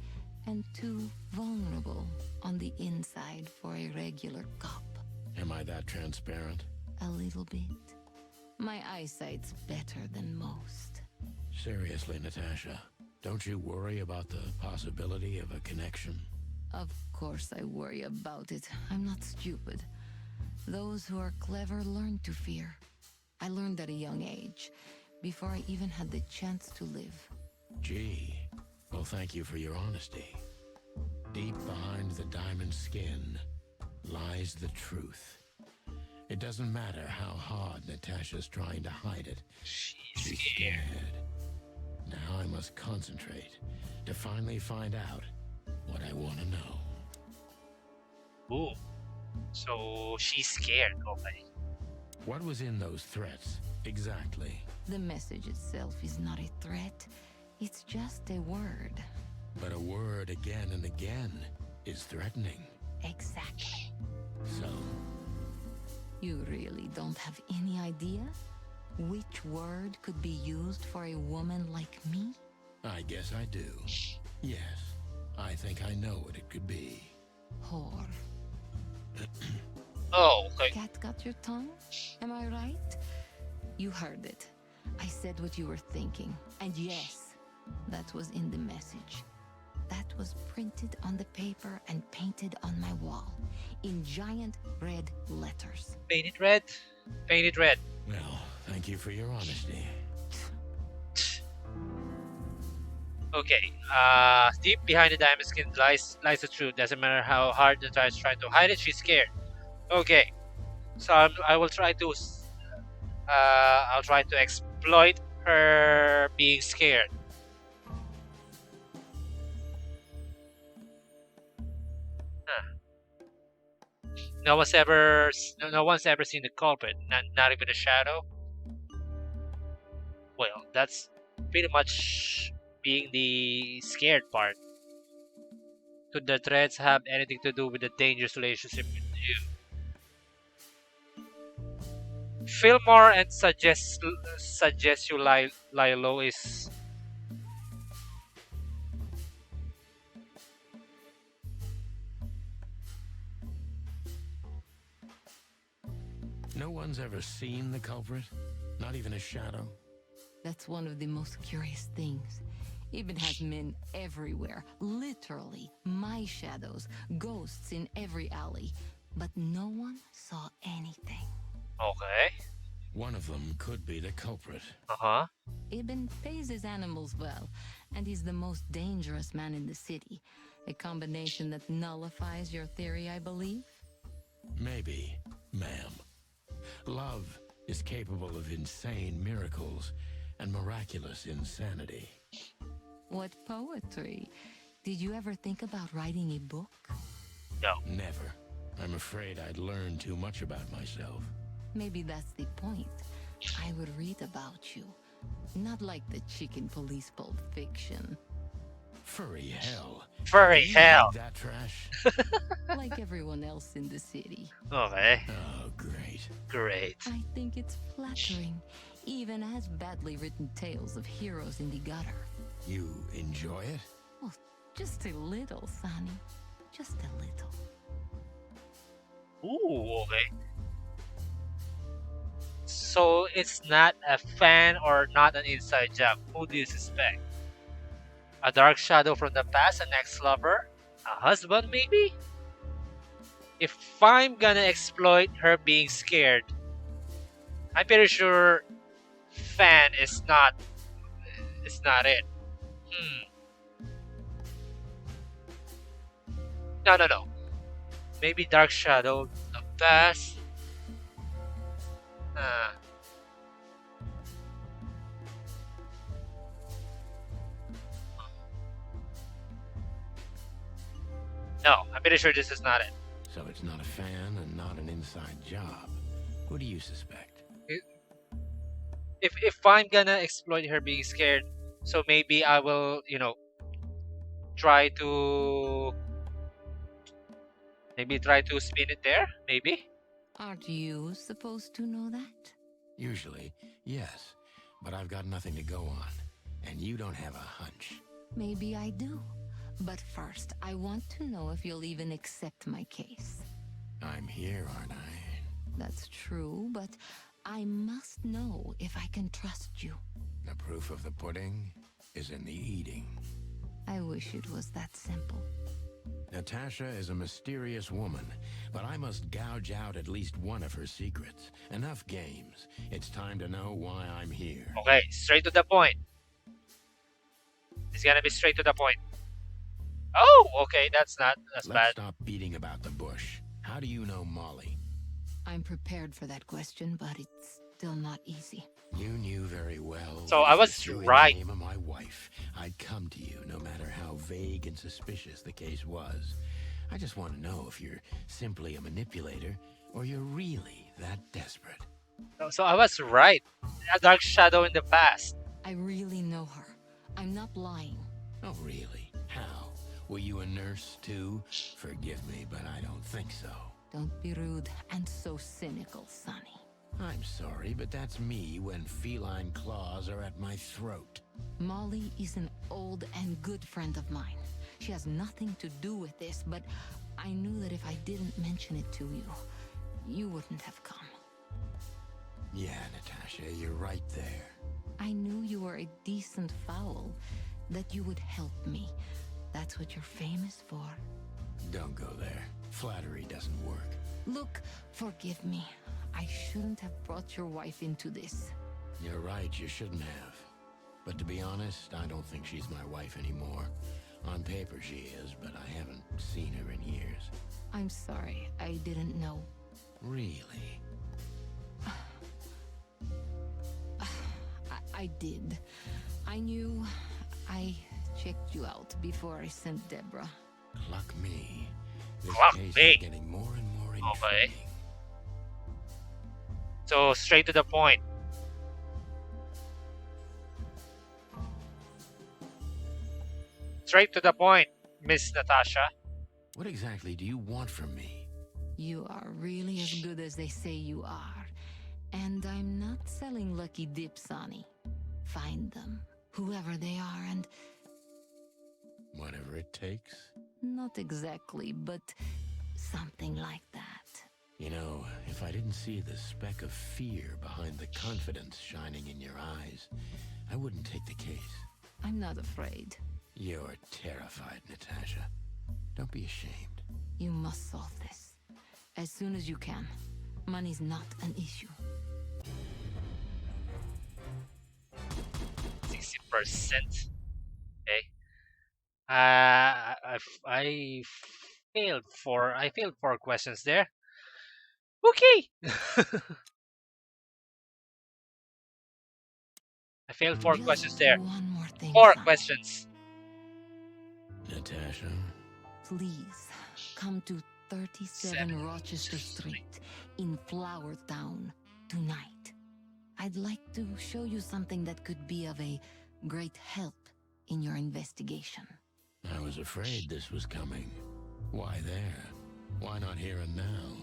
and too vulnerable on the inside for a regular cop. Am I that transparent? A little bit. My eyesight's better than most. Seriously, Natasha, don't you worry about the possibility of a connection? Of course I worry about it. I'm not stupid. Those who are clever learn to fear. I learned at a young age, before I even had the chance to live. Gee, well, thank you for your honesty. Deep behind the diamond skin lies the truth. It doesn't matter how hard Natasha's trying to hide it. She's She's scared. scared. Now I must concentrate to finally find out what I want to know. Ooh. So she's scared. Okay. What was in those threats exactly? The message itself is not a threat. It's just a word. But a word again and again is threatening. Exactly. So, You really don't have any idea which word could be used for a woman like me? I guess I do. Yes, I think I know what it could be. Whore. Oh, okay. Cat got your tongue? Am I right? You heard it. I said what you were thinking. And yes, that was in the message. That was printed on the paper and painted on my wall in giant red letters. Paint it red. Paint it red. Well, thank you for your honesty. Okay. Deep behind the diamond skin lies the truth. Doesn't matter how hard the tries trying to hide it. She's scared. Okay. So I will try to. I'll try to exploit her being scared. Huh. No one's ever seen the culprit. Not even a shadow. Well, that's pretty much being the scared part. Could the threats have anything to do with the dangerous relationship with you? Fillmore and suggest you lie low is No one's ever seen the culprit? Not even a shadow? That's one of the most curious things. Even has men everywhere, literally, my shadows, ghosts in every alley. But no one saw anything. okay. One of them could be the culprit. Uh-huh. Ibn pays his animals well, and he's the most dangerous man in the city. A combination that nullifies your theory, I believe. Maybe, ma'am. Love is capable of insane miracles and miraculous insanity. What poetry. Did you ever think about writing a book? No. Never. I'm afraid I'd learn too much about myself. Maybe that's the point. I would read about you. Not like the chicken police Pulp Fiction. Furry hell. Furry Do you hell. read that trash? Like everyone else in the city. Okay. Oh, great. Great. I think it's flattering, even as badly written tales of heroes in the gutter. You enjoy it? Oh, just a little, Sonny. Just a little. Ooh, okay. So it's not a fan or not an inside job. Who do you suspect? A dark shadow from the past, an ex-lover? A husband, maybe? If I'm gonna exploit her being scared, I'm pretty sure fan is not it. No. Maybe dark shadow, the past. Uh, no, I'm pretty sure this is not it. So it's not a fan and not an inside job. Who do you suspect? If I'm gonna exploit her being scared, so maybe I will, try to try to spin it there, maybe. Aren't you supposed to know that? Usually, yes. But I've got nothing to go on. And you don't have a hunch. Maybe I do. But first, I want to know if you'll even accept my case. I'm here, aren't I? That's true, but I must know if I can trust you. The proof of the pudding is in the eating. I wish it was that simple. Natasha is a mysterious woman, but I must gouge out at least one of her secrets. Enough games. It's time to know why I'm here. Okay, straight to the point. It's gonna be straight to the point. Oh, okay, that's Let's bad. stop beating about the bush. How How do you know Molly? I'm prepared for that question, but it's still not easy. You knew very well So that I if you was threw in the right. name of my wife, I'd come to you no matter how vague and suspicious the case was. I just want to know if you're simply a manipulator or you're really that desperate. So I was right. A dark shadow in the past. I really know her. I'm not lying. Oh, really? How? Were you a nurse too? Forgive me, but I don't think so. Don't be rude and so cynical, Sonny. I'm sorry, but that's me when feline claws are at my throat. Molly is an old and good friend of mine. She has nothing to do with this, but I knew that if I didn't mention it to you, you wouldn't have come. Yeah, Natasha, you're right there. I knew you were a decent fowl, that you would help me. That's what you're famous for. Don't go there. Flattery doesn't work. Look, forgive me. I shouldn't have brought your wife into this. You're right, you shouldn't have. But to be honest, I don't think she's my wife anymore. On paper she is, but I haven't seen her in years. I'm sorry, I didn't know. Really? I did. I knew. I checked you out before I sent Deborah. Cluck me. This Cluck case me. is getting more and more intriguing. Okay. So straight to the point. Straight to the point, Miss Natasha. What exactly do you want from me? You are really as good as they say you are. And I'm not selling lucky dips, Sonny. Find them, whoever they are, and Whatever it takes? not exactly, but something like that. You know, if I didn't see the speck of fear behind the confidence shining in your eyes, I wouldn't take the case. I'm not afraid. You're terrified, Natasha. Don't be ashamed. You must solve this. As soon as you can. Money's not an issue. 60%. Okay. I failed four questions there. Okay. I failed four questions Just there. one more thing, Four Sonny. questions. Natasha? Please, come to 37 Rochester Street in Flower Town tonight. I'd like to show you something that could be of a great help in your investigation. I was afraid this was coming. Why there? Why not here and now?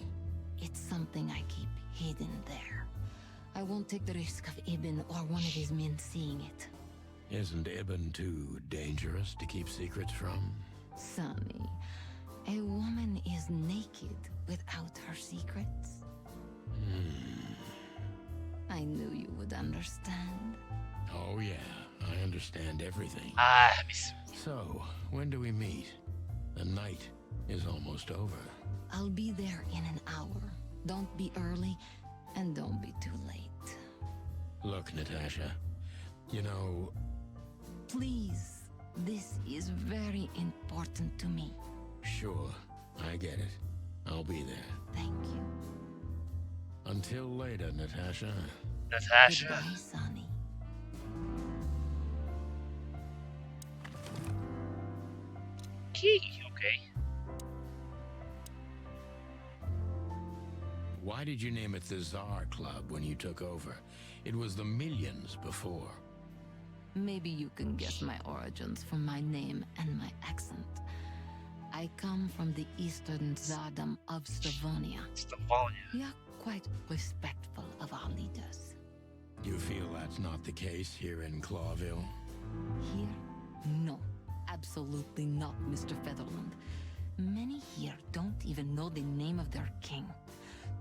It's something I keep hidden there. I won't take the risk of Ibn or one of his men seeing it. Isn't Ibn too dangerous to keep secrets from? Sonny, a woman is naked without her secrets. I knew you would understand. Oh yeah, I understand everything. Miss. So, when do we meet? The night is almost over. I'll be there in an hour. Don't be early, and don't be too late. Look, Natasha, you know, Please, this is very important to me. sure, I get it. I'll be there. Thank you. Until later, Natasha. Natasha. Goodbye, Sonny. Okay. Why did you name it the Czar Club when you took over? It was the Millions before. Maybe you can guess my origins from my name and my accent. I come from the eastern Tsardom of Slavonia. Stefania. We are quite respectful of our leaders. You feel that's not the case here in Clawville? Here? No. Absolutely not, Mr. Featherland. Many here don't even know the name of their king.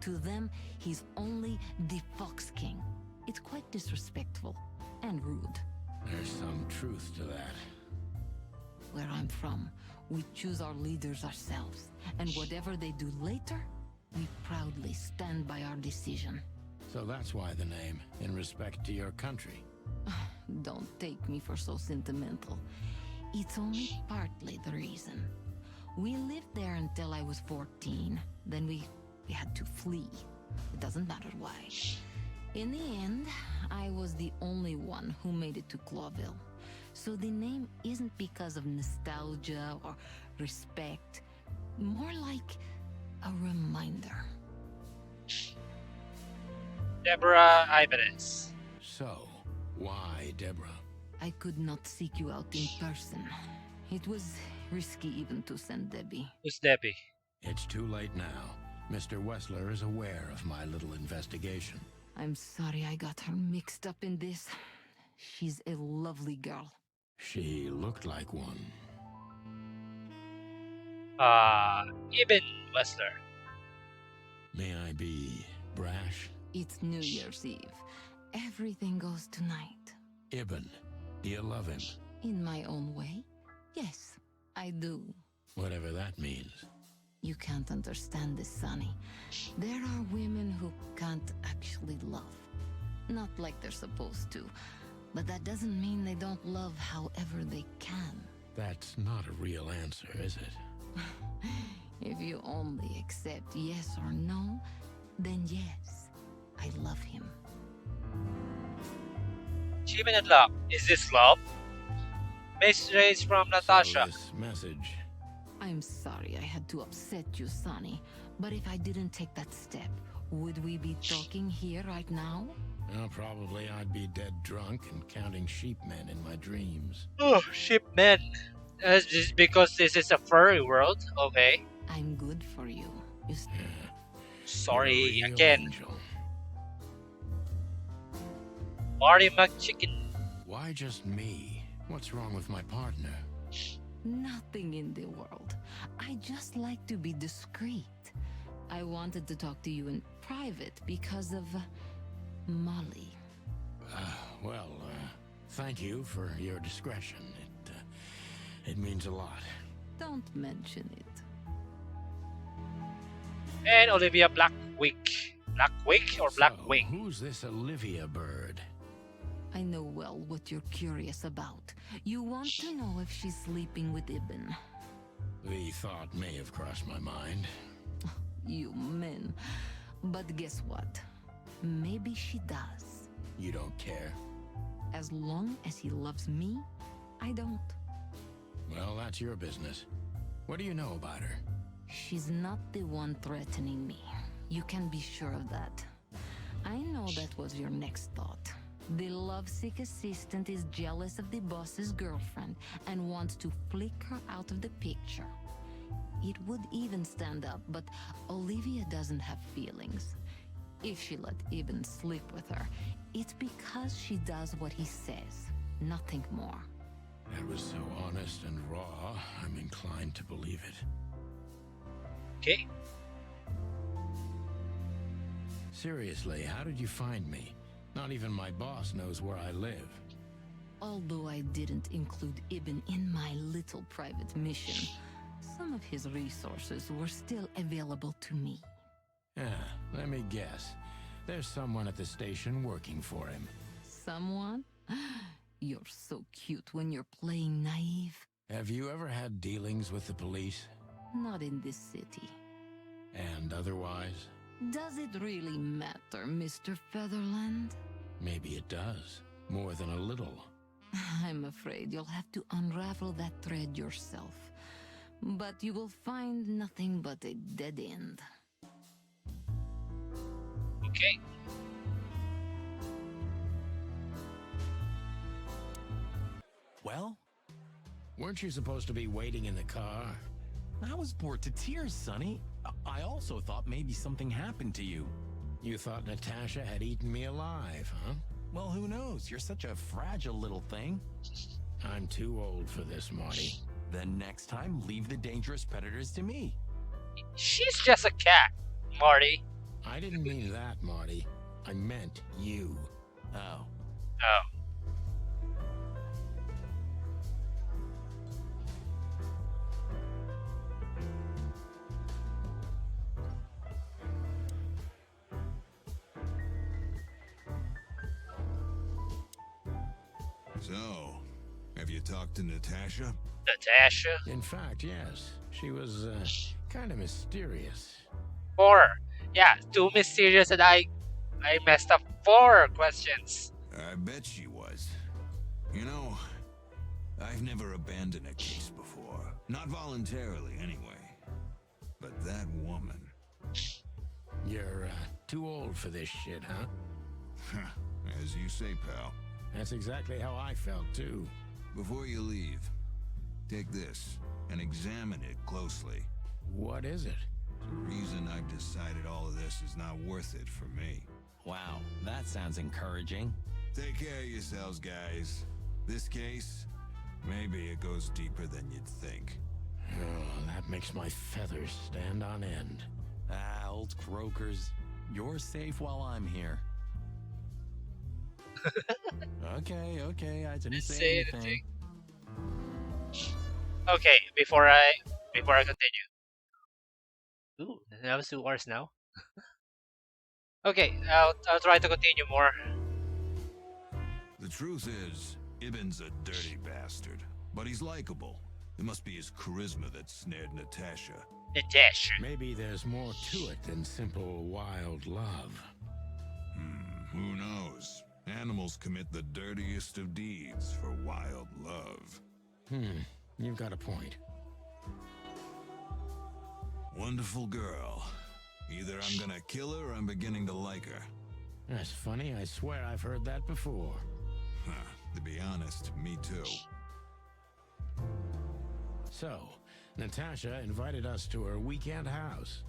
To them, he's only the Fox King. It's quite disrespectful and rude. There's some truth to that. Where I'm from, we choose our leaders ourselves, and whatever they do later, we proudly stand by our decision. So that's why the name, in respect to your country. Don't take me for so sentimental. It's only partly the reason. We lived there until I was 14. Then we had to flee. It doesn't matter why. In the end, I was the only one who made it to Clawville. So the name isn't because of nostalgia or respect, more like a reminder. Deborah Ibanez. So, why Deborah? I could not seek you out in person. It was risky even to send Debbie. Who's Debbie? It's too late now. Mr. Wessler is aware of my little investigation. I'm sorry I got her mixed up in this. She's a lovely girl. She looked like one. Ibn Wessler. May I be brash? It's New Year's Eve. Everything goes tonight. Ibn, do you love him? In my own way? Yes, I do. Whatever that means. You can't understand this, Sonny. There are women who can't actually love. Not like they're supposed to. But that doesn't mean they don't love however they can. That's not a real answer, is it? If you only accept yes or no, then yes, I love him. Achievement unlocked. Is this love? Message from Natasha. So this message. I'm sorry I had to upset you, Sonny. But if I didn't take that step, would we be talking here right now? Well, probably I'd be dead drunk and counting sheepmen in my dreams. Oh, shipmen. Just because this is a furry world, okay. I'm good for you. Sorry You're a real again. angel. Marty McChicken. Why just me? What's wrong with my partner? Nothing in the world. I just like to be discreet. I wanted to talk to you in private because of Molly. Well, thank you for your discretion. It means a lot. Don't mention it. And Olivia Blackwick. Blackwick or Blackwing? So, who's this Olivia bird? I know well what you're curious about. You want to know if she's sleeping with Ibn. The thought may have crossed my mind. You men. But guess what? Maybe she does. You don't care? As long as he loves me, I don't. Well, that's your business. What do you know about her? She's not the one threatening me. You can be sure of that. I know that was your next thought. The lovesick assistant is jealous of the boss's girlfriend and wants to flick her out of the picture. It would even stand up, but Olivia doesn't have feelings. If she let Ibn sleep with her, it's because she does what he says, nothing more. That was so honest and raw, I'm inclined to believe it. Okay. Seriously, how did you find me? Not even my boss knows where I live. Although I didn't include Ibn in my little private mission, some of his resources were still available to me. Let me guess. There's someone at the station working for him. Someone? You're so cute when you're playing naive. Have you ever had dealings with the police? Not in this city. And otherwise? Does it really matter, Mr. Featherland? Maybe it does. More than a little. I'm afraid you'll have to unravel that thread yourself. But you will find nothing but a dead end. Okay. Well, Weren't you supposed to be waiting in the car? I was bored to tears, Sonny. I also thought maybe something happened to you. You thought Natasha had eaten me alive, huh? Well, who knows? You're such a fragile little thing. I'm too old for this, Marty. Then next time, leave the dangerous predators to me. She's just a cat, Marty. I didn't mean that, Marty. I meant you. Oh. Oh. So, have you talked to Natasha? Natasha. In fact, yes, she was kind of mysterious. 4. Yeah, too mysterious and I messed up 4 questions. I bet she was. You know, I've never abandoned a case before. Not voluntarily, anyway. But that woman. You're too old for this shit, huh? As you say, pal. That's exactly how I felt, too. Before you leave, take this and examine it closely. What is it? The reason I've decided all of this is not worth it for me. Wow, that sounds encouraging. Take care of yourselves, guys. This case, maybe it goes deeper than you'd think. Oh, that makes my feathers stand on end. Ah, old croakers. You're safe while I'm here. Okay, I didn't say anything. Okay, before I continue. Ooh, that was 2 hours now. Okay, I'll try to continue more. The truth is, Ibn's a dirty bastard, but he's likable. It must be his charisma that snared Natasha. Natasha. Maybe there's more to it than simple wild love. Who knows? Animals commit the dirtiest of deeds for wild love. You've got a point. Wonderful girl. Either I'm gonna kill her or I'm beginning to like her. That's funny. I swear I've heard that before. To be honest, me too. So, Natasha invited us to her weekend house.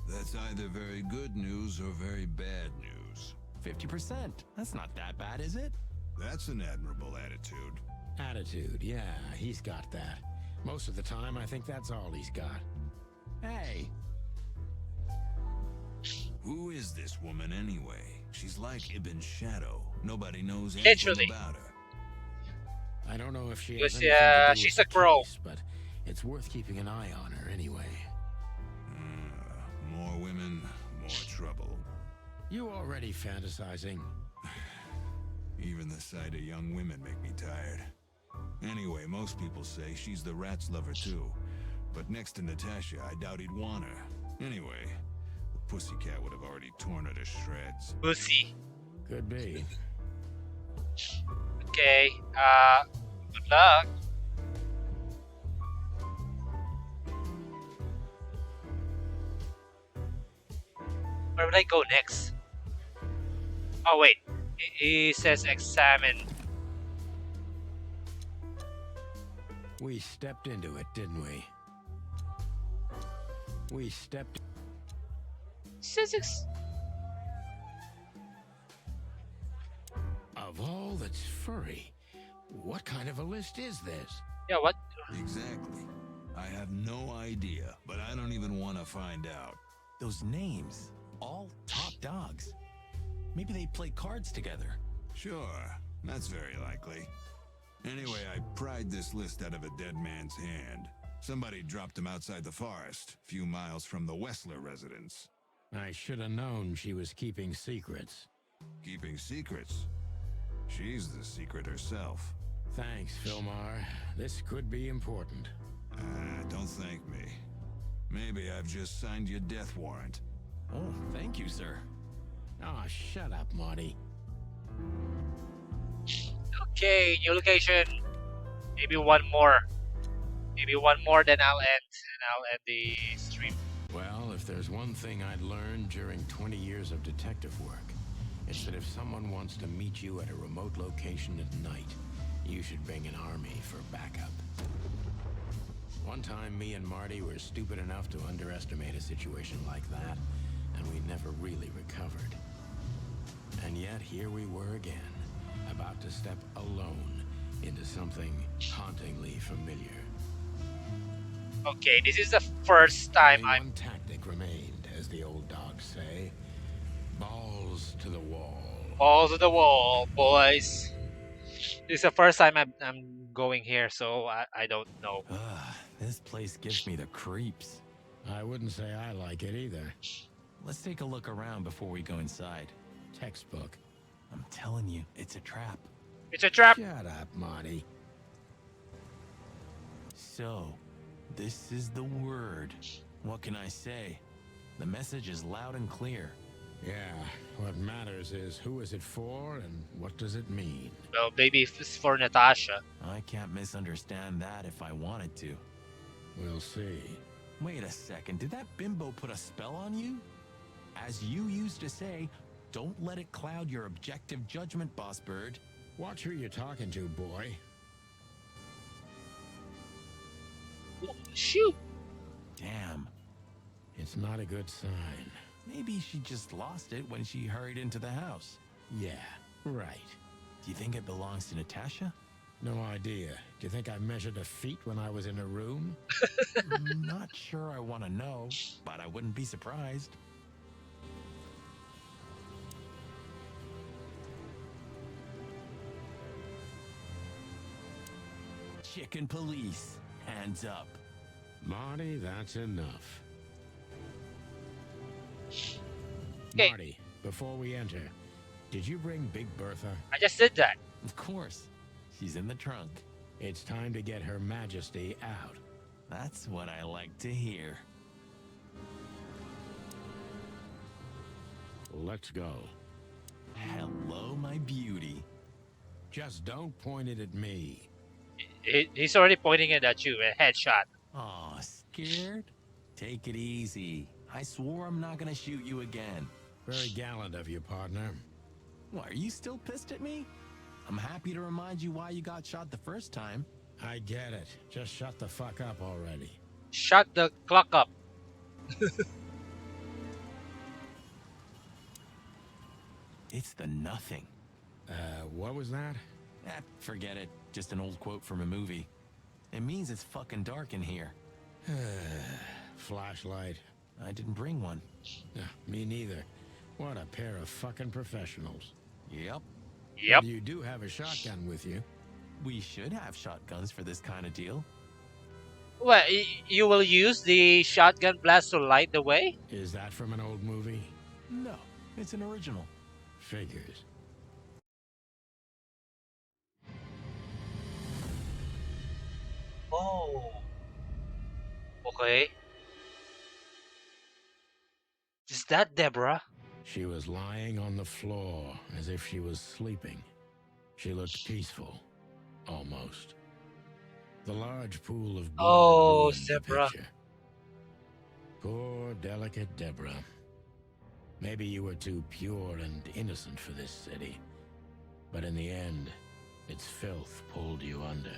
That's either very good news or very bad news. 50%. That's not that bad, is it? That's an admirable attitude. Attitude, yeah, he's got that. Most of the time, I think that's all he's got. Hey, Who is this woman anyway? She's like Ibn's shadow. Nobody knows Literally. anything about her. I don't know if she Because, has anything to do she's with a the crow. case, but it's worth keeping an eye on her anyway. More women, more trouble. You already fantasizing? Even the sight of young women make me tired. Anyway, most people say she's the rat's lover too. But next to Natasha, I doubt he'd want her. Anyway, the pussycat would have already torn her to shreds. Pussy. Could be. Okay, good luck. Where would I go next? Oh wait, he says examine. We stepped into it, didn't we? We stepped... Says Of all that's furry, what kind of a list is this? yeah, what? Exactly. I have no idea, but I don't even want to find out. those names. All top dogs. Maybe they play cards together. Sure, that's very likely. Anyway, I pried this list out of a dead man's hand. Somebody dropped him outside the forest, a few miles from the Wessler residence. I should have known she was keeping secrets. Keeping secrets? She's the secret herself. Thanks, Filmar. This could be important. Don't thank me. Maybe I've just signed your death warrant. Oh, thank you, sir. Oh, shut up, Marty. Okay, new location. Maybe one more. Maybe one more, then I'll end the stream. Well, if there's one thing I'd learned during 20 years of detective work, it's that if someone wants to meet you at a remote location at night, you should bring an army for backup. One time, me and Marty were stupid enough to underestimate a situation like that, and we never really recovered. And yet, here we were again, about to step alone into something hauntingly familiar. Okay, this is the first time Only I'm. one tactic remained, as the old dogs say. Balls to the wall. Balls to the wall, boys. This is the first time I'm going here, so I don't know. This place gives me the creeps. I wouldn't say I like it either. Let's take a look around before we go inside. Textbook. I'm telling you, it's a trap. It's a trap. Shut up, Marty. So, this is the word. What can I say? The message is loud and clear. Yeah, what matters is who is it for and what does it mean? Well, maybe if it's for Natasha. I can't misunderstand that if I wanted to. We'll see. Wait a second, did that bimbo put a spell on you? As you used to say, don't let it cloud your objective judgment, Boss Bird. Watch who you're talking to, boy. Oh, shoot! Damn. It's not a good sign. Maybe she just lost it when she hurried into the house. Yeah, right. Do you think it belongs to Natasha? No idea. Do you think I measured a feet when I was in a room? Not sure I want to know, but I wouldn't be surprised. Chicken police, hands up. Marty, that's enough. Okay. Marty, before we enter, did you bring Big Bertha? I just did that. Of course, she's in the trunk. It's time to get Her Majesty out. That's what I like to hear. Let's go. Hello, my beauty. Just don't point it at me. He's already pointing it at you. A headshot. Aw, scared? Take it easy. I swore I'm not gonna shoot you again. Very gallant of you, partner. What, are you still pissed at me? I'm happy to remind you why you got shot the first time. I get it. Just shut the fuck up already. Shut the clock up. It's the nothing. What was that? Forget it. Just an old quote from a movie. It means it's fucking dark in here. Flashlight. I didn't bring one. Me neither. What a pair of fucking professionals. Yep. Yep. But you do have a shotgun with you. We should have shotguns for this kind of deal. Well, you will use the shotgun blast to light the way? Is that from an old movie? No, it's an original. Figures. Oh. Okay. Is that Deborah? She was lying on the floor as if she was sleeping. She looked peaceful. Almost. The large pool of blood Oh, ruined the Deborah. picture. Poor, delicate Deborah. Maybe you were too pure and innocent for this city. But in the end, its filth pulled you under.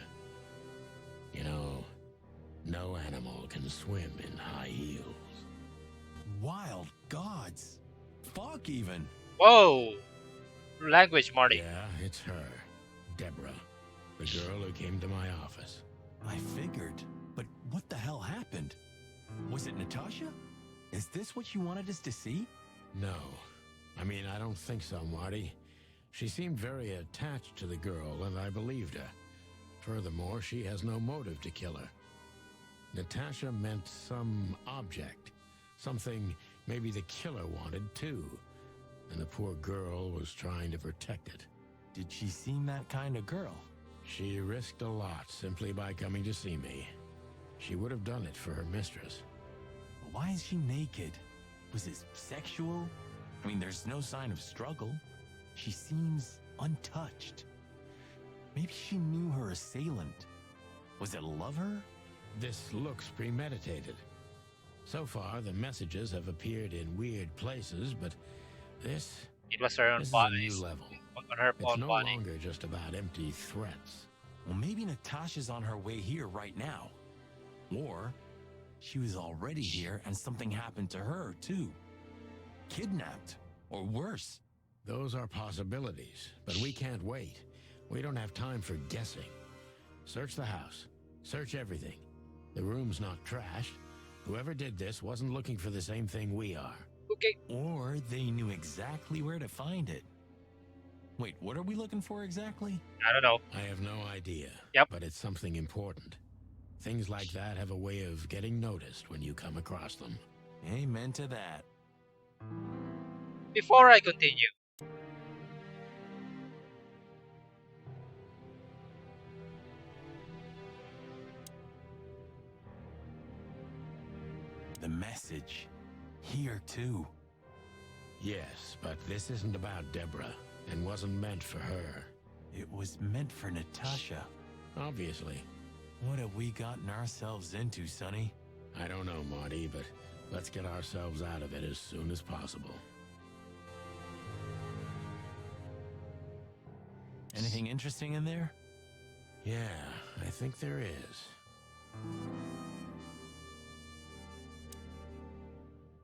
You know, no animal can swim in high heels. Wild gods. Fuck even. Whoa. Language, Marty. Yeah, it's her. Deborah. The girl who came to my office. I figured. But what the hell happened? Was it Natasha? Is this what you wanted us to see? No. I mean, I don't think so, Marty. She seemed very attached to the girl, and I believed her. Furthermore, she has no motive to kill her. Natasha meant some object. Something maybe the killer wanted, too. And the poor girl was trying to protect it. Did she seem that kind of girl? She risked a lot simply by coming to see me. She would have done it for her mistress. Why is she naked? Was it sexual? I mean, there's no sign of struggle. She seems untouched. Maybe she knew her assailant. Was it a lover? This looks premeditated. So far, the messages have appeared in weird places, but this It was her own is a body. new level. On her It's own no body. longer just about empty threats. Well, maybe Natasha's on her way here right now. Or she was already here and something happened to her, too. Kidnapped. Or worse. Those are possibilities, but we can't wait. We don't have time for guessing. Search the house. Search everything. The room's not trashed. Whoever did this wasn't looking for the same thing we are. Okay. Or they knew exactly where to find it. Wait, what are we looking for exactly? I don't know. I have no idea. Yep. But it's something important. Things like that have a way of getting noticed when you come across them. Amen to that. Before I continue, the message. Here, too. Yes, but this isn't about Deborah, and wasn't meant for her. It was meant for Natasha. Obviously. What have we gotten ourselves into, Sonny? I don't know, Marty, but let's get ourselves out of it as soon as possible. Anything interesting in there? Yeah, I think there is.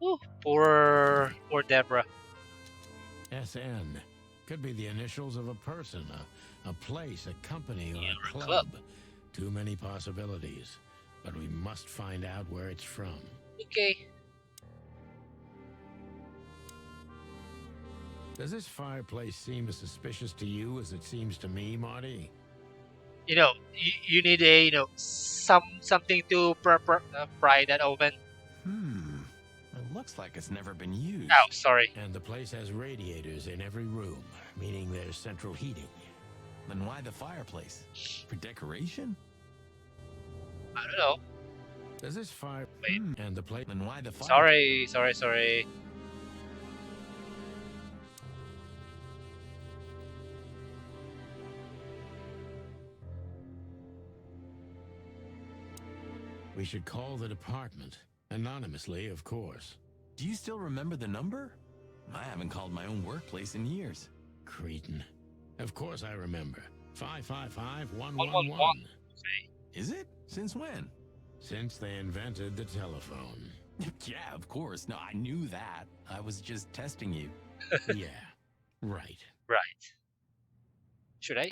Ooh, poor Deborah. SN. Could be the initials of a person, a place, a company, or Yeah, a or a club. Too many possibilities. But we must find out where it's from. Okay. Does this fireplace seem as suspicious to you as it seems to me, Marty? You know, you need a something to pry that open. It looks like it's never been used. Oh, sorry. And the place has radiators in every room, meaning there's central heating. Then why the fireplace? For decoration? I don't know. Does this fire... Wait. And the place... Then why the fire? Sorry. We should call the department. Anonymously, of course. Do you still remember the number? I haven't called my own workplace in years. Cretin. Of course I remember. 555-111. 111. Is it? Since when? Since they invented the telephone. Yeah, of course. No, I knew that. I was just testing you. Yeah, right. Right. Should I?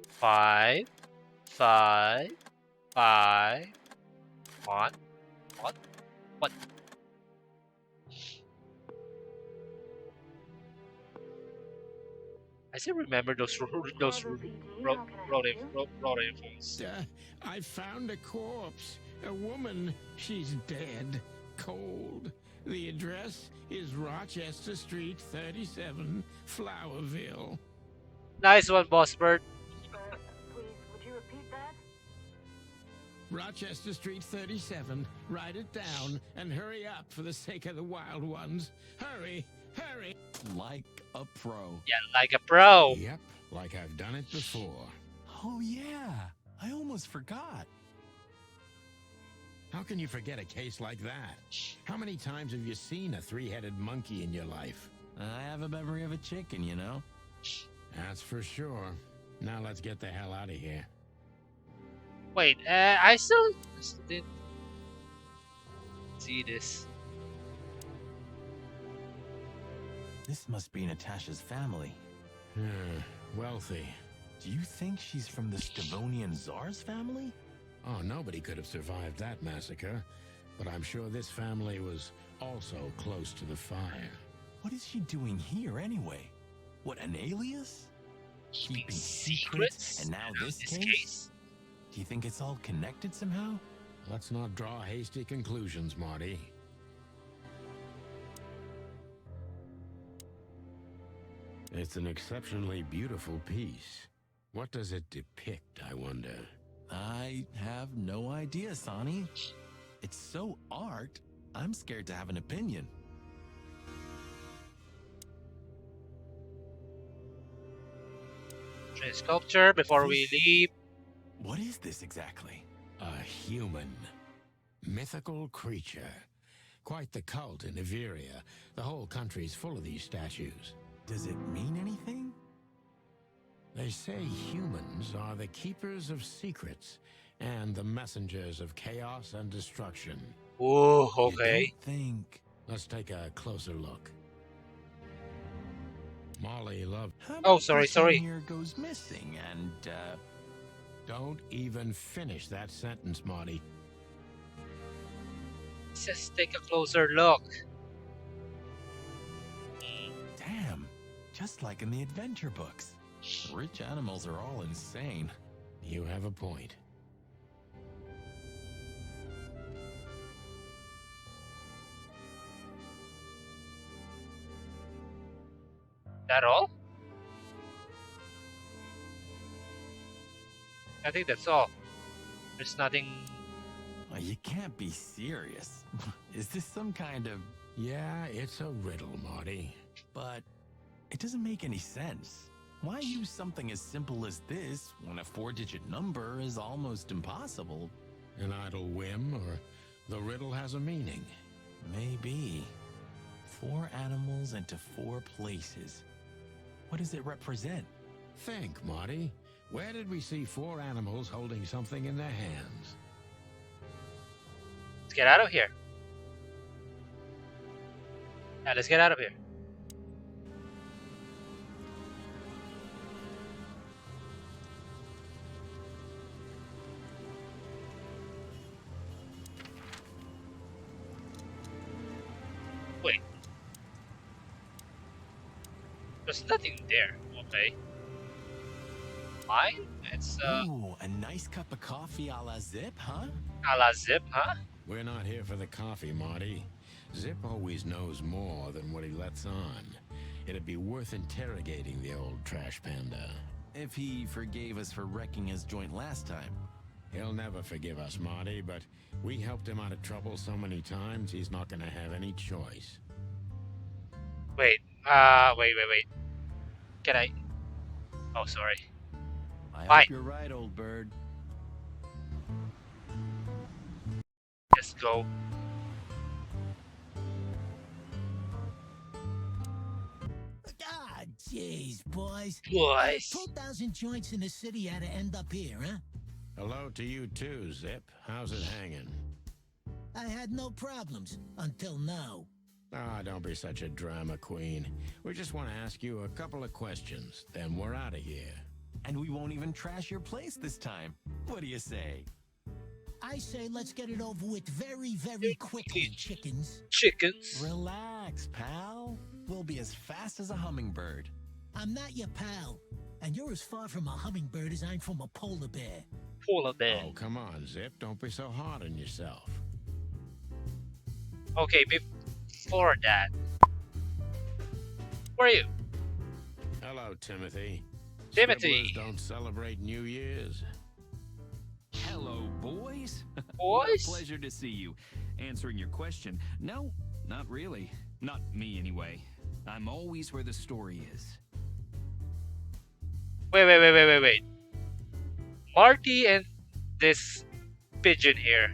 5, 5, 5, 1. What? I still remember those rotary phones. I found a corpse. A woman. She's dead. Cold. The address is Rochester Street 37, Flowerville. Nice one, Boss Bird. Please, would you repeat that? Rochester Street 37. Write it down and hurry up for the sake of the wild ones. Hurry! Hurry! Like a pro. Yeah, like a pro. Yep, like I've done it before. Oh, yeah. I almost forgot. How can you forget a case like that? How many times have you seen a three-headed monkey in your life? I have a memory of a chicken, you know? That's for sure. Now let's get the hell out of here. Wait, I still didn't see this. This must be Natasha's family. Wealthy. Do you think she's from the Stavonian Tsar's family? Oh, nobody could have survived that massacre. But I'm sure this family was also close to the fire. What is she doing here anyway? What, an alias? Keeping secrets? And now this case? Do you think it's all connected somehow? Let's not draw hasty conclusions, Marty. It's an exceptionally beautiful piece. What does it depict, I wonder? I have no idea, Sonny. It's so art, I'm scared to have an opinion. Sculpture before we leave. What is this exactly? A human. Mythical creature. Quite the cult in Iveria. The whole country's full of these statues. Does it mean anything? They say humans are the keepers of secrets and the messengers of chaos and destruction. Ooh, You okay. don't think... Let's take a closer look. Molly loved... How Oh, about sorry, this sorry. one here goes missing and, Don't even finish that sentence, Marty. Let's just take a closer look. damn, just like in the adventure books. Rich animals are all insane. You have a point. That all? I think that's all. There's nothing. You can't be serious. Is this some kind of... Yeah, it's a riddle, Marty. But it doesn't make any sense. Why use something as simple as this when a 4-digit number is almost impossible? An idle whim, or the riddle has a meaning? Maybe. 4 animals into 4 places. What does it represent? Think, Marty. Where did we see 4 animals holding something in their hands? Let's get out of here. Yeah, let's get out of here. Wait. There's nothing there. Okay. Mine? It's Ooh, a nice cup of coffee a la Zip, huh? a la Zip, huh? We're not here for the coffee, Marty. Zip always knows more than what he lets on. It'd be worth interrogating the old trash panda. If he forgave us for wrecking his joint last time. He'll never forgive us, Marty, but we helped him out of trouble so many times, he's not gonna have any choice. Wait. Wait. Can I? Oh, sorry. I Fine. hope you're right, old bird. Let's go. Ah, jeez, boys. Boys. 2,000 joints in the city had to end up here, huh? Hello to you too, Zip. How's it hanging? I had no problems until now. Ah, don't be such a drama queen. We just want to ask you a couple of questions, then we're out of here. And we won't even trash your place this time. What do you say? I say let's get it over with very, very quickly, chickens. Chickens. Relax, pal. We'll be as fast as a hummingbird. I'm not your pal, and you're as far from a hummingbird as I'm from a polar bear. Polar bear. Oh, come on, Zip. Don't be so hard on yourself. Okay, before that. Who are you? Hello, Timothy. Timothy. Scribblers don't celebrate New Year's. Hello, boys. Boys? What a pleasure to see you. Answering your question, no, not really. Not me, anyway. I'm always where the story is. Wait. Marty and this pigeon here.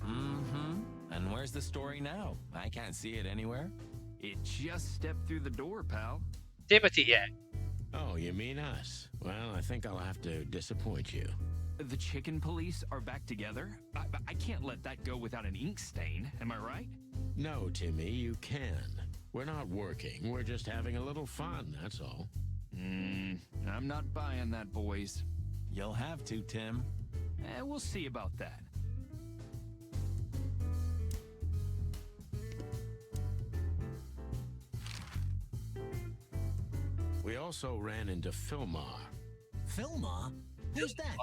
Mm-hmm. And where's the story now? I can't see it anywhere. It just stepped through the door, pal. Timothy, yeah. Oh, you mean us? Well, I think I'll have to disappoint you. The chicken police are back together? I can't let that go without an ink stain, am I right? No, Timmy, you can. We're not working. We're just having a little fun, that's all. I'm not buying that, boys. You'll have to, Tim. We'll see about that. We also ran into Filmar, Filmar? Who's that?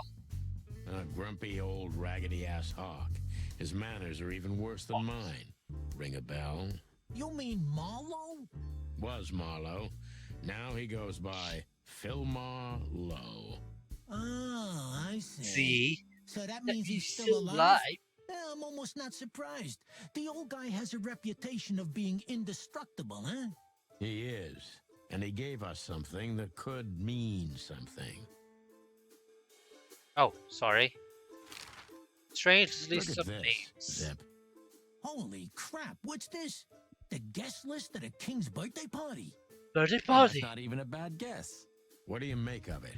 a grumpy old raggedy-ass hawk. His manners are even worse than mine. Ring a bell? You mean Marlowe? Was Marlowe. Now he goes by Filmar Lowe. Oh, I see. See? So that means he's He's still alive? alive. Yeah, I'm almost not surprised. The old guy has a reputation of being indestructible, huh? He is. And he gave us something that could mean something. Oh, sorry. Strange Look list at of this, names. Zip. Holy crap, what's this? The guest list at a king's birthday party? Birthday That's party. not even a bad guess. What do you make of it?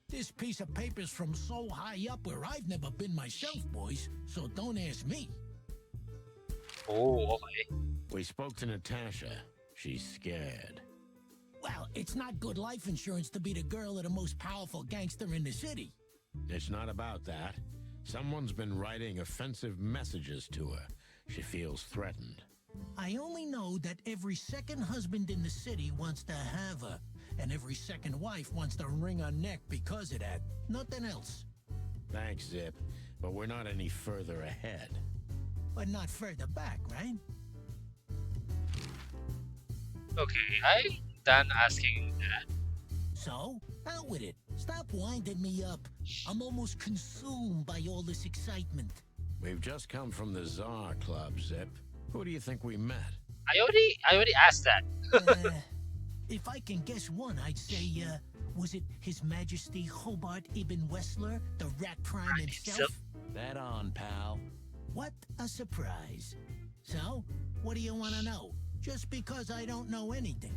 This piece of paper's from so high up where I've never been myself, boys, so don't ask me. Oh, okay. We spoke to Natasha. She's scared. Well, it's not good life insurance to be the girl of the most powerful gangster in the city. It's not about that. Someone's been writing offensive messages to her. She feels threatened. I only know that every second husband in the city wants to have her, and every second wife wants to wring her neck because of that. Nothing else. Thanks, Zip, but we're not any further ahead. But not further back, right? Okay, I'm done asking that. So, out with it. Stop winding me up. I'm almost consumed by all this excitement. We've just come from the Czar Club, Zip. Who do you think we met? I already asked that. If I can guess one, I'd say, was it His Majesty Hobart Ibn Wessler, the Rat Prime himself? Bet on, pal. What a surprise. So, what do you want to know? Just because I don't know anything.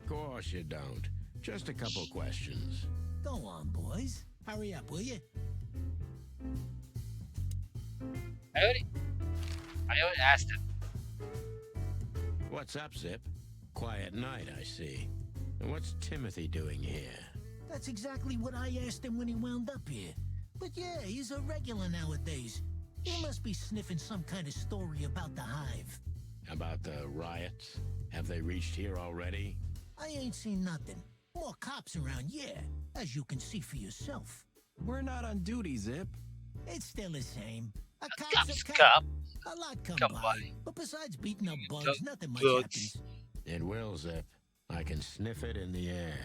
Of course you don't. Just a couple questions. Go on, boys. Hurry up, will you? I already asked it. What's up, Zip? Quiet night, I see. And what's Timothy doing here? That's exactly what I asked him when he wound up here. But yeah, he's a regular nowadays. He must be sniffing some kind of story about the hive. About the riots? Have they reached here already? I ain't seen nothing. More cops around, yeah, as you can see for yourself. We're not on duty, Zip. It's still the same. A cop's Cop's a cop. cop. A lot come Come by. by. But besides beating up bugs, nothing much Bugs. happens. It will, Zip. I can sniff it in the air.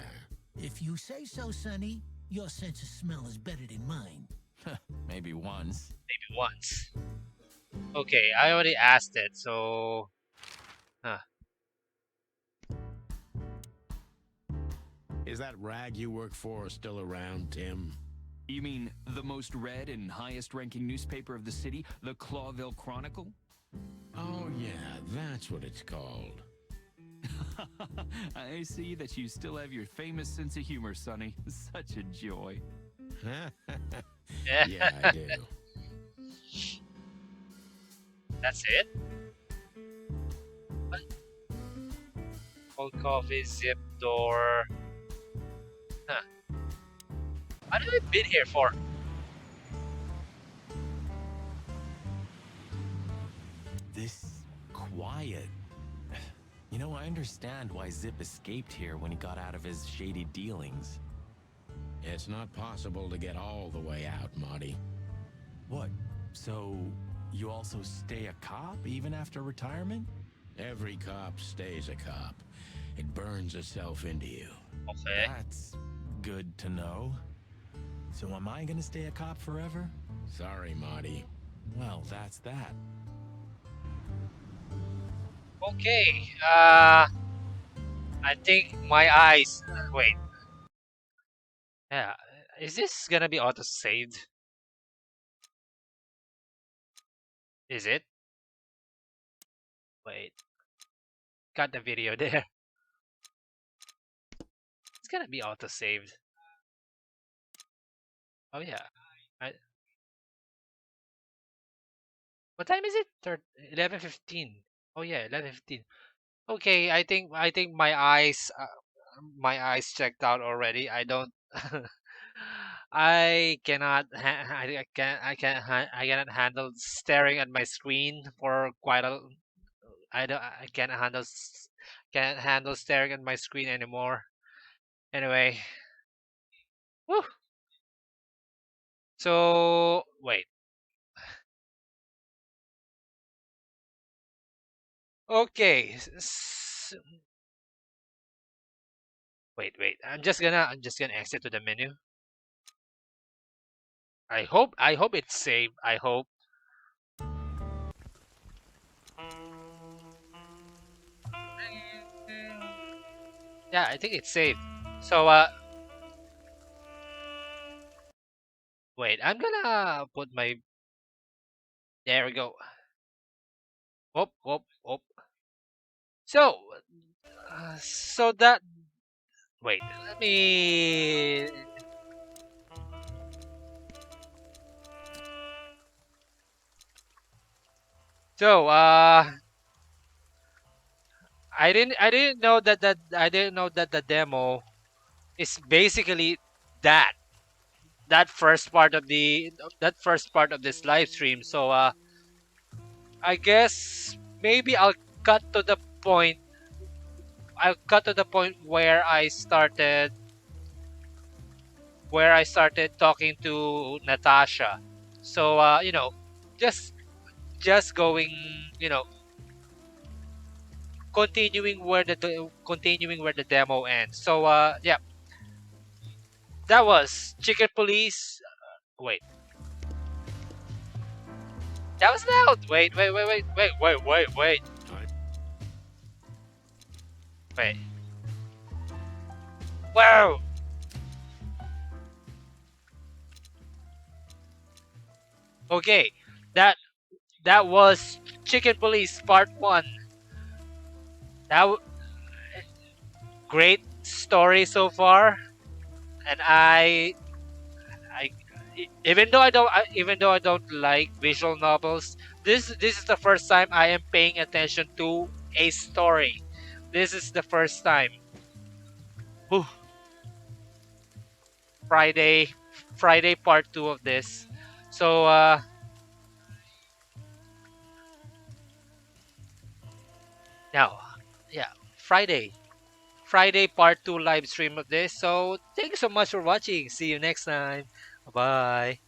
If you say so, Sonny, your sense of smell is better than mine. Maybe once. Maybe once. Okay, I already asked it, so. Huh. Is that rag you work for still around, Tim? You mean the most read and highest ranking newspaper of the city, the Clawville Chronicle? Oh, yeah, that's what it's called. I see that you still have your famous sense of humor, Sonny. Such a joy. Yeah, I do. That's it? What? Cold coffee, zip door. Huh. What have I been here for? This quiet. You know, I understand why Zip escaped here when he got out of his shady dealings. It's not possible to get all the way out, Marty. What? So, you also stay a cop even after retirement? Every cop stays a cop. It burns itself into you. Okay. That's good to know. So am I gonna stay a cop forever? Sorry, Marty. Well, that's that. Okay. I think my eyes. Wait. Yeah. Is this gonna be auto saved? Is it? Wait. Got the video there. It's gonna be auto saved. Oh yeah. I, what time is it? 11:15. Oh yeah, 11:15. Okay, I think my eyes checked out already. I don't I cannot handle staring at my screen for quite a I don't I can't handle staring at my screen anymore. Anyway, whew. So wait. Okay. Wait. I'm just gonna exit to the menu. I hope it's saved. I hope. Yeah, I think it's saved. So wait, I'm gonna put my there we go. Whoop. So so that wait, let me so I didn't know that the demo is basically that first part of this live stream. So I guess maybe cut to the point I'll cut to the point where I started talking to Natasha. So just going, you know, continuing where the demo ends. So yeah, that was Chicken Police. Wait. That was loud. Wait. Wow. Okay. That that was Chicken Police Part 1. That great story so far, and I even though I don't like visual novels, this is the first time I am paying attention to a story. This is the first time. Whew. Friday Friday part 2 of this. So now, yeah, Friday part 2 live stream of this. So thank you so much for watching. See you next time. Bye.